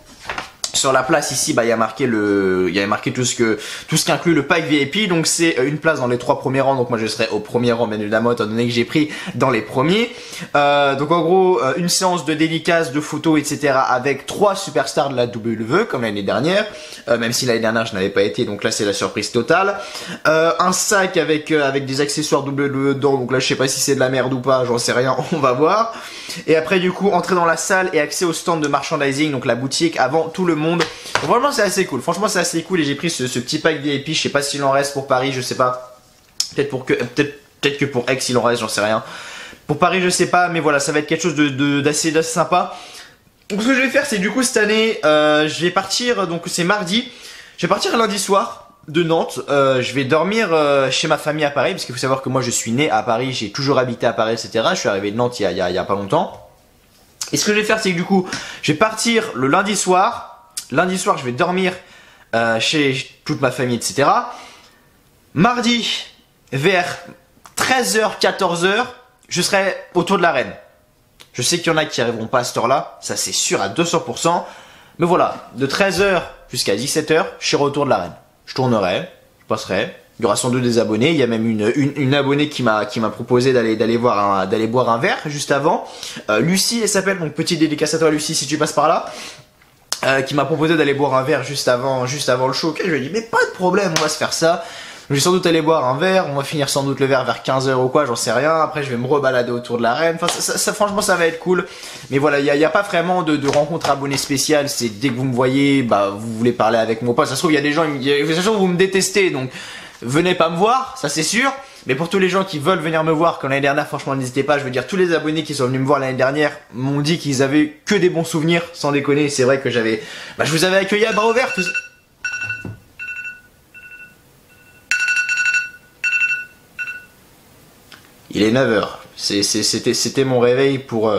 Sur la place ici, il y a marqué tout ce qui inclut le pack VIP. Donc c'est une place dans les 3 premiers rangs. Donc moi je serai au premier rang bien évidemment, étant donné que j'ai pris dans les premiers. Donc en gros, une séance de dédicaces, de photos, etc. avec 3 superstars de la WWE comme l'année dernière. Même si l'année dernière je n'avais pas été. Donc là c'est la surprise totale. Un sac avec des accessoires WWE dedans. Donc là je sais pas si c'est de la merde ou pas, j'en sais rien. On va voir. Et après du coup entrer dans la salle et accès au stand de merchandising. Donc la boutique avant tout le monde. Donc, vraiment c'est assez cool, franchement c'est assez cool et j'ai pris ce petit pack VIP, je sais pas s'il en reste pour Paris, je sais pas, peut-être que pour Aix il en reste, j'en sais rien. Pour Paris je sais pas, mais voilà, ça va être quelque chose d'assez sympa. Donc ce que je vais faire c'est du coup cette année, je vais partir, donc c'est mardi, je vais partir lundi soir de Nantes, je vais dormir chez ma famille à Paris, parce qu'il faut savoir que moi je suis né à Paris, j'ai toujours habité à Paris, etc. Je suis arrivé de Nantes il y a pas longtemps. Et ce que je vais faire c'est que du coup, je vais partir le lundi soir. Lundi soir, je vais dormir chez toute ma famille, etc. Mardi, vers 13h, 14h, je serai autour de l'arène. Je sais qu'il y en a qui arriveront pas à cette heure-là, ça c'est sûr à 200%. Mais voilà, de 13h jusqu'à 17h, je serai autour de l'arène. Je tournerai, je passerai. Il y aura sans doute des abonnés. Il y a même une abonnée qui m'a proposé d'aller boire un verre juste avant. Lucie, elle s'appelle, donc petite dédicace à toi Lucie si tu passes par là. Qui m'a proposé d'aller boire un verre juste avant le show. Okay, je lui ai dit mais pas de problème, on va se faire ça. Je vais sans doute aller boire un verre, on va finir sans doute le verre vers 15h ou quoi, j'en sais rien. Après je vais me rebalader autour de l'arène. Enfin franchement ça va être cool. Mais voilà, il y a pas vraiment de rencontre abonnée spéciale. C'est dès que vous me voyez, vous voulez parler avec moi pas. Ça se trouve il y a des gens, ça se trouve vous me détestez donc venez pas me voir, ça c'est sûr. Mais pour tous les gens qui veulent venir me voir, comme l'année dernière, franchement n'hésitez pas, je veux dire tous les abonnés qui sont venus me voir l'année dernière m'ont dit qu'ils avaient que des bons souvenirs, sans déconner, c'est vrai que je vous avais accueilli à bras ouverts. Il est 9h, c'était mon réveil pour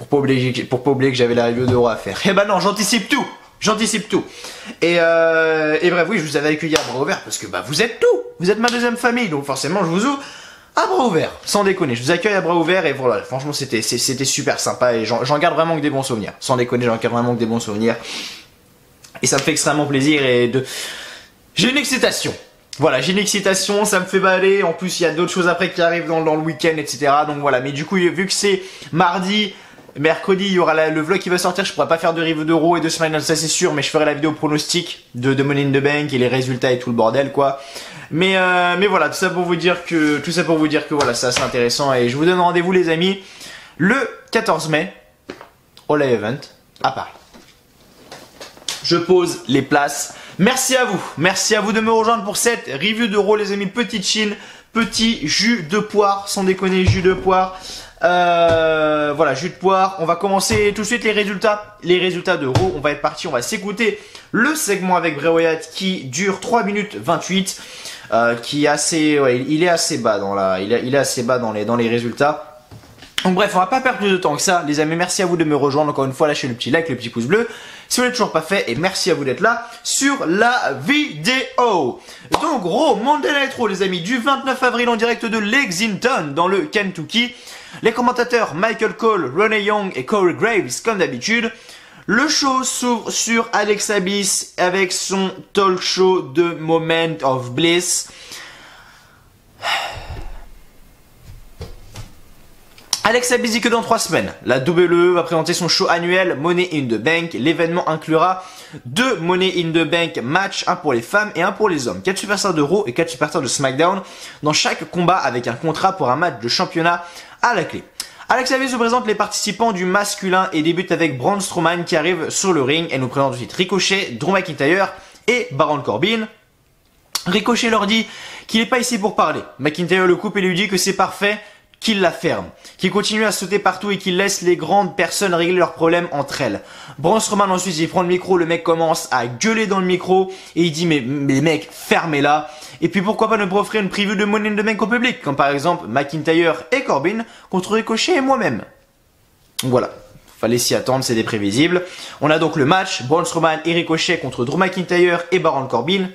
pas oublier que j'avais la review d'Euro à faire. Eh ben non, j'anticipe tout. Et bref, oui, je vous avais accueilli à bras ouverts parce que vous êtes tout. Vous êtes ma deuxième famille, donc forcément je vous ouvre à bras ouverts. Sans déconner, je vous accueille à bras ouverts et voilà, franchement c'était super sympa et j'en garde vraiment que des bons souvenirs. Sans déconner, j'en garde vraiment que des bons souvenirs. Et ça me fait extrêmement plaisir j'ai une excitation. Voilà, j'ai une excitation, ça me fait baler. En plus, il y a d'autres choses après qui arrivent dans le week-end, etc. Donc voilà, mais du coup, vu que c'est mardi, mercredi, il y aura le vlog qui va sortir. Je pourrai pas faire de review d'Euro et de Smile, ça c'est sûr, mais je ferai la vidéo pronostic de Money in the Bank et les résultats et tout le bordel, quoi. Mais voilà, tout ça pour vous dire que voilà, c'est assez intéressant et je vous donne rendez-vous, les amis, le 14 mai au live event à Paris. Je pose les places. Merci à vous de me rejoindre pour cette review d'Euro, les amis. Petite Chine, petit jus de poire, sans déconner, jus de poire. Voilà, jus de poire. On va commencer tout de suite les résultats d'Euro. On va être parti, on va s'écouter le segment avec Bray Wyatt qui dure 3 minutes 28, qui est assez, ouais, il est assez bas il est assez bas dans les résultats. Donc bref, on va pas perdre plus de temps que ça, les amis. Merci à vous de me rejoindre. Encore une fois, lâchez le petit like, le petit pouce bleu si vous l'avez toujours pas fait, et merci à vous d'être là sur la vidéo. Donc Raw, Monday Night Raw, les amis, du 29 avril en direct de Lexington dans le Kentucky. Les commentateurs Michael Cole, Renee Young et Corey Graves comme d'habitude. Le show s'ouvre sur Alexa Bliss avec son talk show de Moment of Bliss. Alexa Bliss dit que dans 3 semaines, la WWE va présenter son show annuel Money in the Bank. L'événement inclura 2 Money in the Bank matchs, un pour les femmes et un pour les hommes. 4 superstars de Raw et 4 superstars de SmackDown dans chaque combat avec un contrat pour un match de championnat à la clé. Alexa Bliss nous présente les participants du masculin et débute avec Braun Strowman qui arrive sur le ring. Elle nous présente ensuite Ricochet, Drew McIntyre et Baron Corbin. Ricochet leur dit qu'il n'est pas ici pour parler. McIntyre le coupe et lui dit que c'est parfait, qu'il la ferme, qu'il continue à sauter partout et qu'il laisse les grandes personnes régler leurs problèmes entre elles. Braun Strowman ensuite il prend le micro, le mec commence à gueuler dans le micro et il dit mais mec, fermez-la. Et puis pourquoi pas ne pas offrir une preview de Money in the Bank au public, comme par exemple McIntyre et Corbin contre Ricochet et moi-même. Voilà, fallait s'y attendre, c'était prévisible. On a donc le match, Braun Strowman et Ricochet contre Drew McIntyre et Baron Corbin.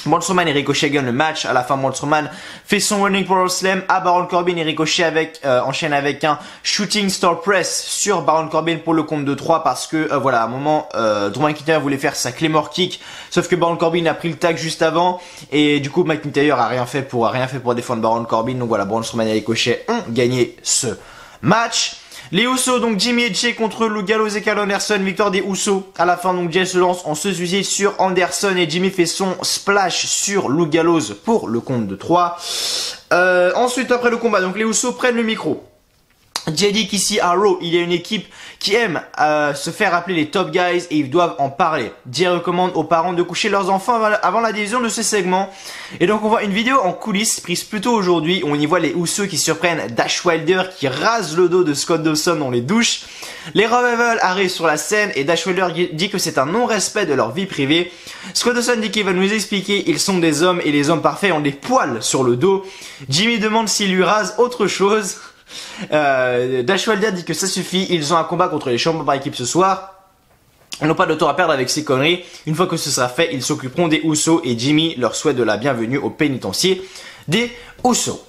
Braun Strowman et Ricochet gagnent le match. À la fin, Braun Strowman fait son running power slam à Baron Corbin et Ricochet enchaîne avec un shooting star press sur Baron Corbin pour le compte de 3 parce que voilà, à un moment Drew McIntyre voulait faire sa Claymore kick, sauf que Baron Corbin a pris le tag juste avant et du coup McIntyre a rien fait pour défendre Baron Corbin. Donc voilà, Braun Strowman et Ricochet ont gagné ce match. Les Usos, donc Jimmy et Jay contre Luke Gallows et Karl Anderson, victoire des Usos. À la fin, donc Jay se lance en se-suicide sur Anderson et Jimmy fait son splash sur Luke Gallows pour le compte de 3. Ensuite, après le combat, donc les Usos prennent le micro. Jay dit qu'ici à Raw, il y a une équipe qui aime se faire appeler les top guys et ils doivent en parler. Jay recommande aux parents de coucher leurs enfants avant la division de ce segment. Et donc on voit une vidéo en coulisses prise plus tôt aujourd'hui où on y voit les Usos qui surprennent Dash Wilder qui rase le dos de Scott Dawson dans les douches. Les Revival arrivent sur la scène et Dash Wilder dit que c'est un non-respect de leur vie privée. Scott Dawson dit qu'il va nous expliquer ils sont des hommes et les hommes parfaits ont des poils sur le dos. Jimmy demande s'il lui rase autre chose. Dash Wilder dit que ça suffit, ils ont un combat contre les champions par équipe ce soir. Ils n'ont pas de temps à perdre avec ces conneries. Une fois que ce sera fait, ils s'occuperont des Usos et Jimmy leur souhaite de la bienvenue au pénitencier des Usos.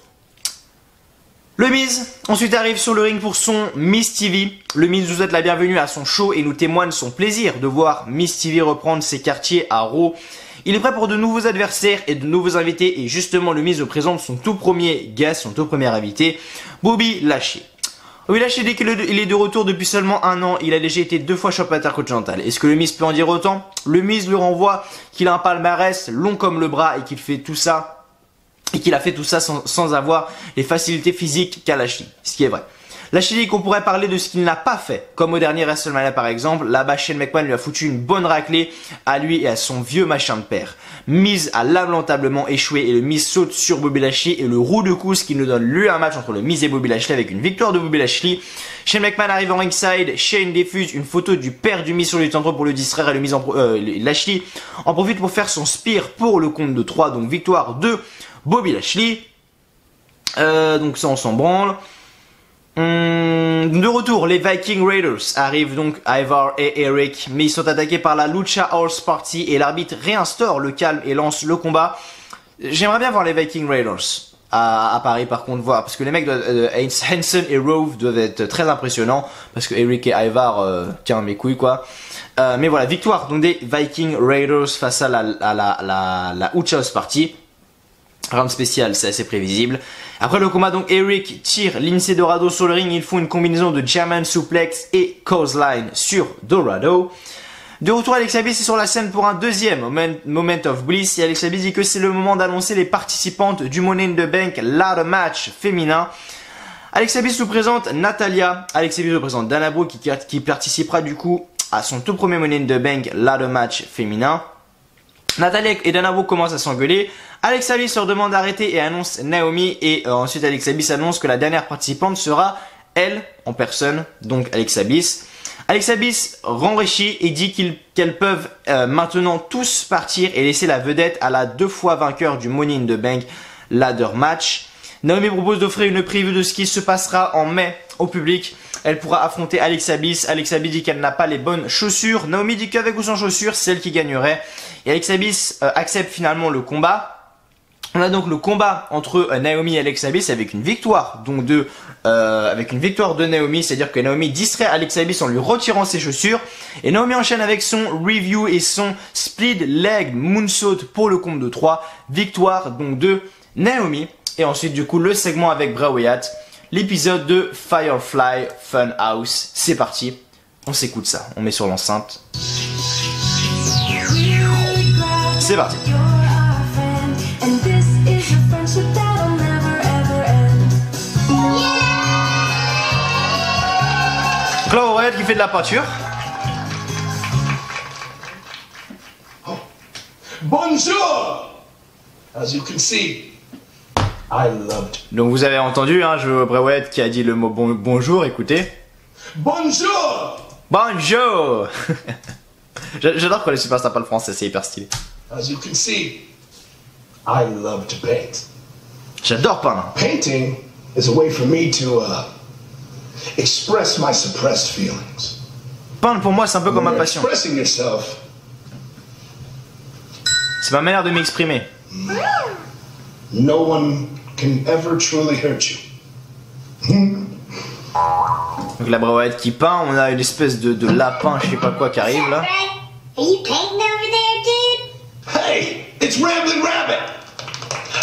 Le Miz ensuite arrive sur le ring pour son Miz TV. Le Miz nous souhaite la bienvenue à son show et nous témoigne son plaisir de voir Miz TV reprendre ses quartiers à Raw. Il est prêt pour de nouveaux adversaires et de nouveaux invités et justement le Miz nous présente son tout premier guest, son tout premier invité, Bobby Lashley. Bobby Lashley dit qu'il est de retour depuis seulement 1 an, il a déjà été 2 fois champion intercontinental. Est-ce que le Miz peut en dire autant? Le Miz lui renvoie qu'il a un palmarès long comme le bras et qu'il fait tout ça, et qu'il a fait tout ça sans avoir les facilités physiques qu'a Lashley, ce qui est vrai. Lashley dit qu'on pourrait parler de ce qu'il n'a pas fait, comme au dernier WrestleMania par exemple. Là-bas, Shane McMahon lui a foutu une bonne raclée à lui et à son vieux machin de père. Miz a lamentablement échoué et le Miz saute sur Bobby Lashley et le roue de cousse qui nous donne lieu à un match entre le Miz et Bobby Lashley avec une victoire de Bobby Lashley. Shane McMahon arrive en ringside, Shane diffuse une photo du père du Miz sur le tantôt pour le distraire et le Miz Lashley en profite pour faire son spear pour le compte de 3, donc victoire de Bobby Lashley. Donc ça on s'en branle. De retour, les Viking Raiders arrivent donc Ivar et Eric, mais ils sont attaqués par la Lucha House Party et l'arbitre réinstaure le calme et lance le combat. J'aimerais bien voir les Viking Raiders à Paris par contre, voir, parce que les mecs Hanson et Rove doivent être très impressionnants, parce que Eric et Ivar, tiens mes couilles quoi. Mais voilà, victoire donc des Viking Raiders face à la Lucha House Party. Round spécial, c'est assez prévisible. Après le combat, donc Eric tire Lince Dorado sur le ring. Ils font une combinaison de German Suplex et Clothesline sur Dorado. De retour, Alexa Bliss est sur la scène pour un deuxième Moment of Bliss. Et Alexa Bliss dit que c'est le moment d'annoncer les participantes du Money in the Bank ladder match féminin. Alexa Bliss nous présente Natalia. Alexa Bliss nous présente Dana Brooke qui participera du coup à son tout premier Money in the Bank ladder match féminin. Natalia et Dana Brooke commencent à s'engueuler. Alexa Bliss leur demande d'arrêter et annonce Naomi. Et ensuite Alexa Bliss annonce que la dernière participante sera elle en personne, donc Alexa Bliss. Alexa Bliss renrichit et dit qu'elles peuvent maintenant tous partir et laisser la vedette à la 2 fois vainqueur du Money in the Bank ladder match. Naomi propose d'offrir une preview de ce qui se passera en mai au public. Elle pourra affronter Alexa Bliss. Alexa Bliss dit qu'elle n'a pas les bonnes chaussures. Naomi dit qu'avec ou sans chaussures, c'est elle qui gagnerait. Et Alexa Bliss accepte finalement le combat. On a donc le combat entre Naomi et Alexa Bliss avec une victoire donc de Naomi, c'est-à-dire que Naomi distrait Alexa Bliss en lui retirant ses chaussures et Naomi enchaîne avec son review et son split leg moonsault pour le compte de 3, victoire donc de Naomi. Et ensuite du coup le segment avec Bray Wyatt, l'épisode de Firefly Funhouse. C'est parti, on s'écoute ça, on met sur l'enceinte. C'est parti. Claude Wyatt qui fait de la peinture. Bonjour! As you can see, I loved. Donc vous avez entendu, hein, Bray Wyatt qui a dit le mot bonjour, écoutez. Bonjour! Bonjour! J'adore quand les superstars parlent français, c'est hyper stylé. As you can see, I love to paint. J'adore peindre. Painting is a way for me to express my suppressed feelings. Peindre pour moi c'est un peu comme ma passion. Expressing yourself, C'est ma manière de m'exprimer. No one can ever truly hurt you. Donc la brouette qui peint, on a une espèce de lapin, je sais pas quoi, qui arrive là. Are you painting over there, dude? Hey, it's Rambling Rabbit.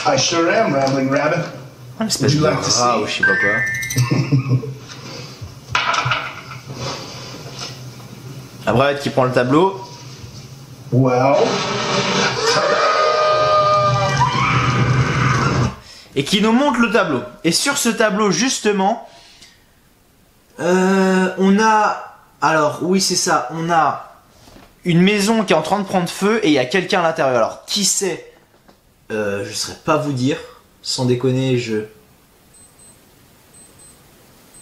I sure am Rambling Rabbit. Une espèce de rat ou je sais pas quoi. La brouette qui prend le tableau. Well, Et qui nous montre le tableau. Et sur ce tableau, justement, on a... Alors, oui, c'est ça. On a une maison qui est en train de prendre feu et il y a quelqu'un à l'intérieur. Alors, qui c'est? Je ne saurais pas vous dire. Sans déconner,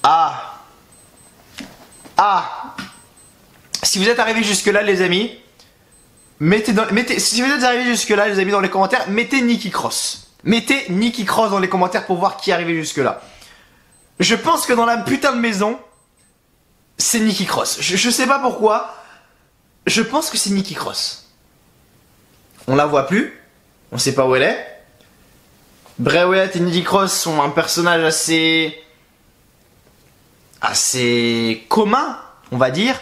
Ah! Si vous êtes arrivés jusque-là, les amis, si vous êtes arrivés jusque-là, les amis, dans les commentaires, mettez Nikki Cross. Mettez Nikki Cross dans les commentaires pour voir qui est arrivé jusque-là. Je pense que dans la putain de maison, c'est Nikki Cross. Je sais pas pourquoi. Je pense que c'est Nikki Cross. On la voit plus. On sait pas où elle est. Bray Wyatt et Nikki Cross sont un personnage assez commun, on va dire.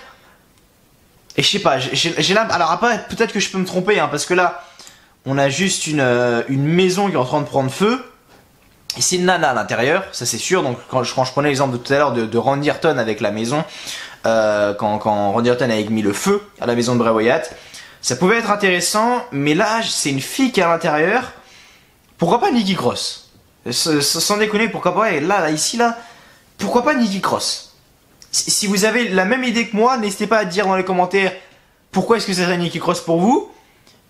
Et je sais pas, j'ai là. Alors après, peut-être que je peux me tromper, hein, parce que là, on a juste une maison qui est en train de prendre feu. Et c'est une nana à l'intérieur, ça c'est sûr. Donc quand je prenais l'exemple de tout à l'heure de Randy Orton avec la maison, quand Randy Orton avait mis le feu à la maison de Bray Wyatt, ça pouvait être intéressant. Mais là, c'est une fille qui est à l'intérieur. Pourquoi pas Nikki Cross? Sans déconner, pourquoi pas? Et là, ici, pourquoi pas Nikki Cross? Si vous avez la même idée que moi, n'hésitez pas à dire dans les commentaires pourquoi est-ce que c'est Nikki Cross pour vous.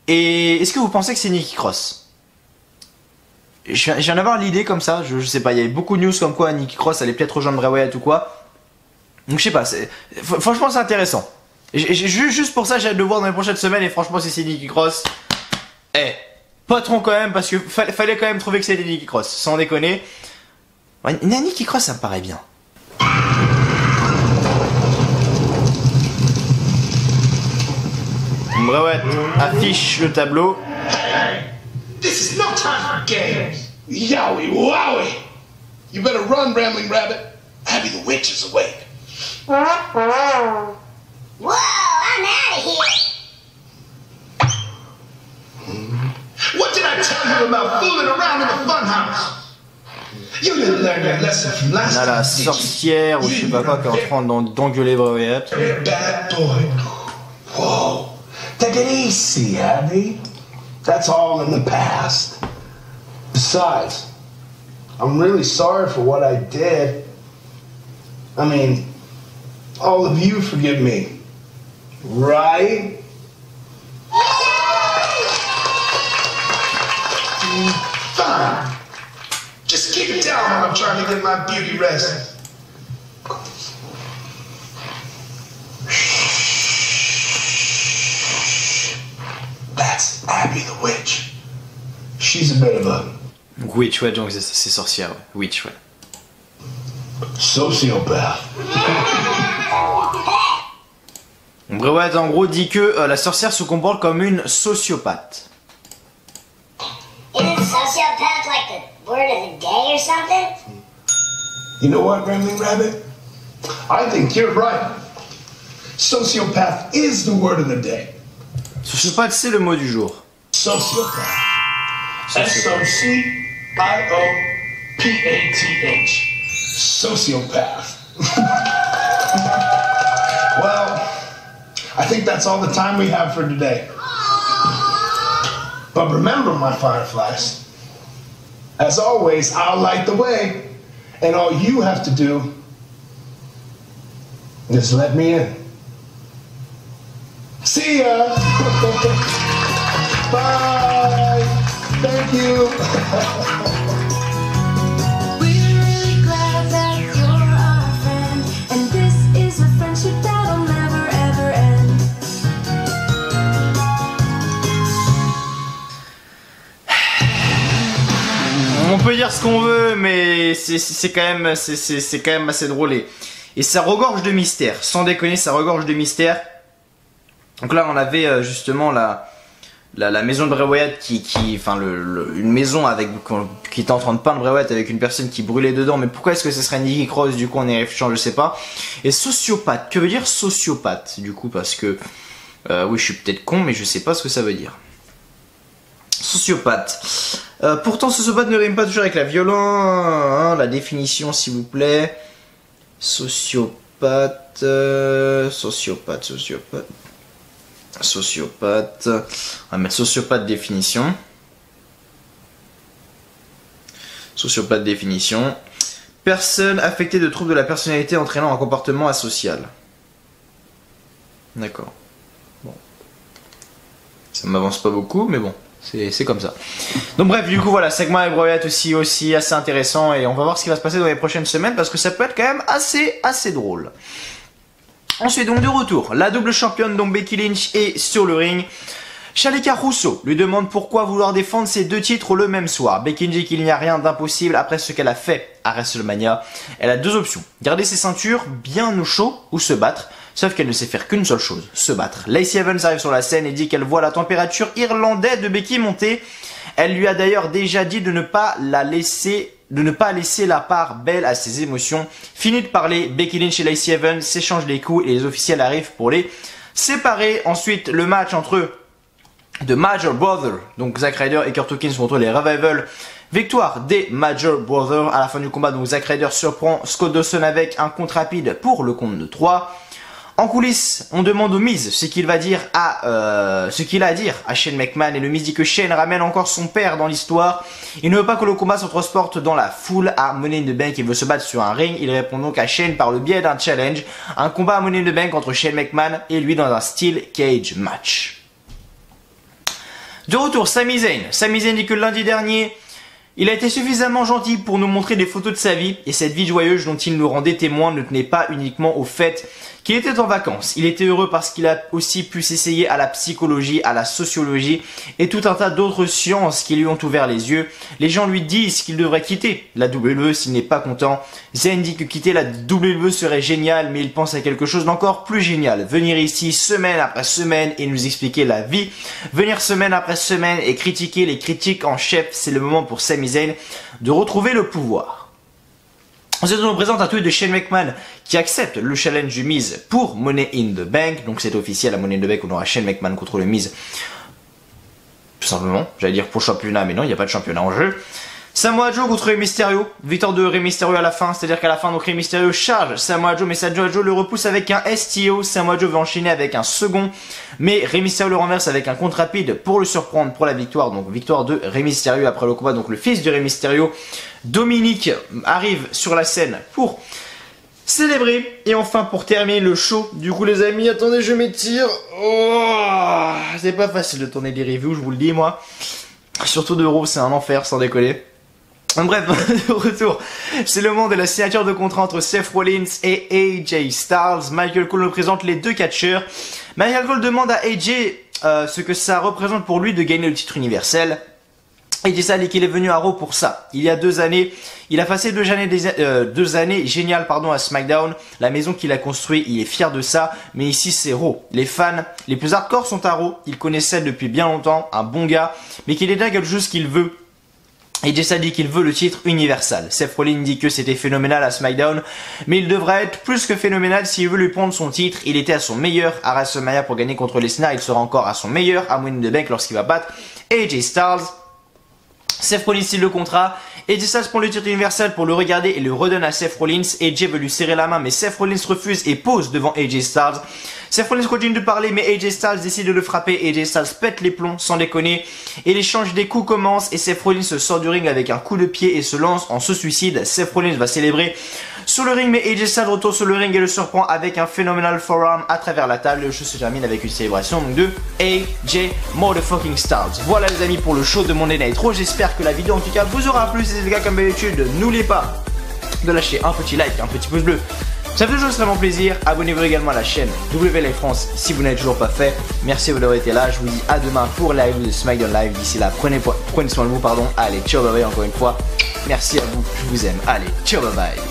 Et est-ce que vous pensez que c'est Nikki Cross? Je viens d'avoir l'idée comme ça, je sais pas, il y avait beaucoup de news comme quoi Nikki Cross allait peut-être rejoindre Bray Wyatt ou quoi. Donc je sais pas, franchement c'est intéressant. Juste pour ça j'ai hâte de voir dans les prochaines semaines et franchement si c'est Nikki Cross, patron quand même parce que fallait quand même trouver que c'était Nikki Cross, sans déconner. Ouais, Nikki Cross ça me paraît bien. Bray Wyatt affiche le tableau. this is no time for games. Yowie wowie. You better run, Rambling Rabbit. Abby the witch is awake. Whoa, I'm out of here. What did I tell you about fooling around in the funhouse? You didn't learn your lesson from last On a la time, did you? sorcière ou je sais pas quoi qui est en train d'engueuler Bray Wyatt. You're a bad boy. Whoa. Take it easy, Abby. That's all in the past. Besides, I'm really sorry for what I did. I mean, all of you forgive me, right? Fine. Just keep it down while I'm trying to get my beauty rest. That's Abby the witch. She's a bit of a Witch, ouais, donc c'est sorcière, ouais. Witch, ouais. sociopath. Bray Wyatt en gros dit que la sorcière se comporte comme une sociopathe. Isn't sociopath like the word of the day or something? You know what, Rambling Rabbit? I think you're right. Sociopath is the word of the day. Sociopathe, c'est le mot du jour. Sociopath. S-O-C-I-O-P-A-T-H. Sociopath. Well, I think that's all the time we have for today. But remember, my fireflies, as always, I'll light the way, and all you have to do is let me in. See ya! Bye! Thank you! We're really glad that you're our friend, and this is a friendship that'll never ever end. On peut dire ce qu'on veut, mais c'est quand même assez drôle et ça regorge de mystère. Sans déconner, ça regorge de mystère. Donc là, on avait justement la maison de Bray Wyatt enfin une maison qui était en train de peindre Bray Wyatt avec une personne qui brûlait dedans. Mais pourquoi est-ce que ce serait Nikki Cross? Du coup, on est réfléchissant, je sais pas. Et sociopathe, que veut dire sociopathe? Du coup, parce que oui, je suis peut-être con, mais je sais pas ce que ça veut dire. Sociopathe. Pourtant, sociopathe ne rime pas toujours avec la violence. Hein, la définition, s'il vous plaît. Sociopathe. Sociopathe. On va mettre sociopathe définition. Sociopathe définition. Personne affectée de troubles de la personnalité entraînant un comportement asocial. D'accord. Bon. Ça m'avance pas beaucoup, mais bon. C'est comme ça. Donc bref, du coup voilà, segment avec Bray Wyatt aussi assez intéressant. Et on va voir ce qui va se passer dans les prochaines semaines. Parce que ça peut être quand même assez drôle. Ensuite, donc de retour, la double championne dont Becky Lynch est sur le ring. Shalika Russo lui demande pourquoi vouloir défendre ses 2 titres le même soir. Becky dit qu'il n'y a rien d'impossible après ce qu'elle a fait à WrestleMania. Elle a 2 options, garder ses ceintures bien au chaud ou se battre. Sauf qu'elle ne sait faire qu'une seule chose, se battre. Lacey Evans arrive sur la scène et dit qu'elle voit la température irlandaise de Becky monter. Elle lui a d'ailleurs déjà dit de ne pas laisser la part belle à ses émotions. Fini de parler, Becky Lynch et Lacey Evans s'échangent les coups et les officiels arrivent pour les séparer. Ensuite, le match entre The Major Brothers, donc Zack Ryder et Kurt Hawkins contre les Revival. Victoire des Major Brothers. À la fin du combat, donc Zack Ryder surprend Scott Dawson avec un compte rapide pour le compte de 3. En coulisses, on demande au Miz ce qu'il a à dire à Shane McMahon, et le Miz dit que Shane ramène encore son père dans l'histoire. Il ne veut pas que le combat se transporte dans la foule à Money in the Bank, il veut se battre sur un ring. Il répond donc à Shane par le biais d'un challenge, un combat à Money in the Bank entre Shane McMahon et lui dans un steel cage match. De retour, Sami Zayn. Sami Zayn dit que lundi dernier, il a été suffisamment gentil pour nous montrer des photos de sa vie, et cette vie joyeuse dont il nous rendait témoins ne tenait pas uniquement au fait qu'il était en vacances. Il était heureux parce qu'il a aussi pu s'essayer à la psychologie, à la sociologie et tout un tas d'autres sciences qui lui ont ouvert les yeux. Les gens lui disent qu'il devrait quitter la WWE s'il n'est pas content. Zayn dit que quitter la WWE serait génial, mais il pense à quelque chose d'encore plus génial. Venir ici semaine après semaine et nous expliquer la vie. Venir semaine après semaine et critiquer les critiques en chef, c'est le moment pour Sami Zayn de retrouver le pouvoir. Ensuite, on nous présente un tweet de Shane McMahon qui accepte le challenge du Miz pour Money in the Bank. Donc c'est officiel, à Money in the Bank, on aura Shane McMahon contre le Miz. Tout simplement, j'allais dire pour championnat, mais non, il n'y a pas de championnat en jeu. Samoa Joe contre Rey Mysterio. Victoire de Rey Mysterio à la fin, c'est-à-dire qu'à la fin, donc Rey Mysterio charge Samoa Joe, mais Samoa Joe le repousse avec un STO. Samoa Joe veut enchaîner avec un second, mais Rey Mysterio le renverse avec un compte rapide pour le surprendre pour la victoire. Donc victoire de Rey Mysterio après le combat. Donc le fils de Rey Mysterio, Dominique, arrive sur la scène pour célébrer. Et enfin, pour terminer le show, du coup les amis, attendez, je m'étire. Oh, c'est pas facile de tourner des reviews, je vous le dis moi. Surtout de Raw, c'est un enfer, sans décoller. Bref, de retour, c'est le moment de la signature de contrat entre Seth Rollins et AJ Styles. Michael Cole nous présente les 2 catcheurs. Michael Cole demande à AJ ce que ça représente pour lui de gagner le titre universel. AJ Styles dit qu'il est venu à Raw pour ça. Il y a 2 années, il a passé 2 années géniales à SmackDown. La maison qu'il a construite, il est fier de ça. Mais ici c'est Raw. Les fans les plus hardcore sont à Raw. Il connaissait depuis bien longtemps, un bon gars, mais qu'il est là quelque chose qu'il veut. AJ Styles dit qu'il veut le titre universal. Seth Rollins dit que c'était phénoménal à SmackDown, mais il devrait être plus que phénoménal s'il veut lui prendre son titre. Il était à son meilleur à WrestleMania pour gagner contre Lesnar. Il sera encore à son meilleur à Money in the Bank lorsqu'il va battre AJ Styles. Seth Rollins signe le contrat. AJ Styles prend le titre universel pour le regarder et le redonne à Seth Rollins. AJ veut lui serrer la main, mais Seth Rollins refuse et pose devant AJ Styles. Seth Rollins continue de parler, mais AJ Styles décide de le frapper. AJ Styles pète les plombs, sans déconner. Et l'échange des coups commence et Seth Rollins se sort du ring avec un coup de pied et se lance en se suicide. Seth Rollins va célébrer sur le ring, mais AJ Styles retourne sur le ring et le surprend avec un phénoménal forearm à travers la table. Le show se termine avec une célébration donc de AJ Motherfucking Styles. Voilà les amis pour le show de Monday Night Raw. J'espère que la vidéo en tout cas vous aura plu. Si c'est le cas, comme d'habitude, n'oubliez pas de lâcher un petit like, un petit pouce bleu. Ça fait toujours extrêmement plaisir. Abonnez-vous également à la chaîne WLA France si vous n'avez toujours pas fait. Merci d'avoir été là. Je vous dis à demain pour la live de SmackDown Live. D'ici là, prenez soin de vous. Allez, ciao, bye bye encore une fois. Merci à vous. Je vous aime. Allez, ciao, bye bye.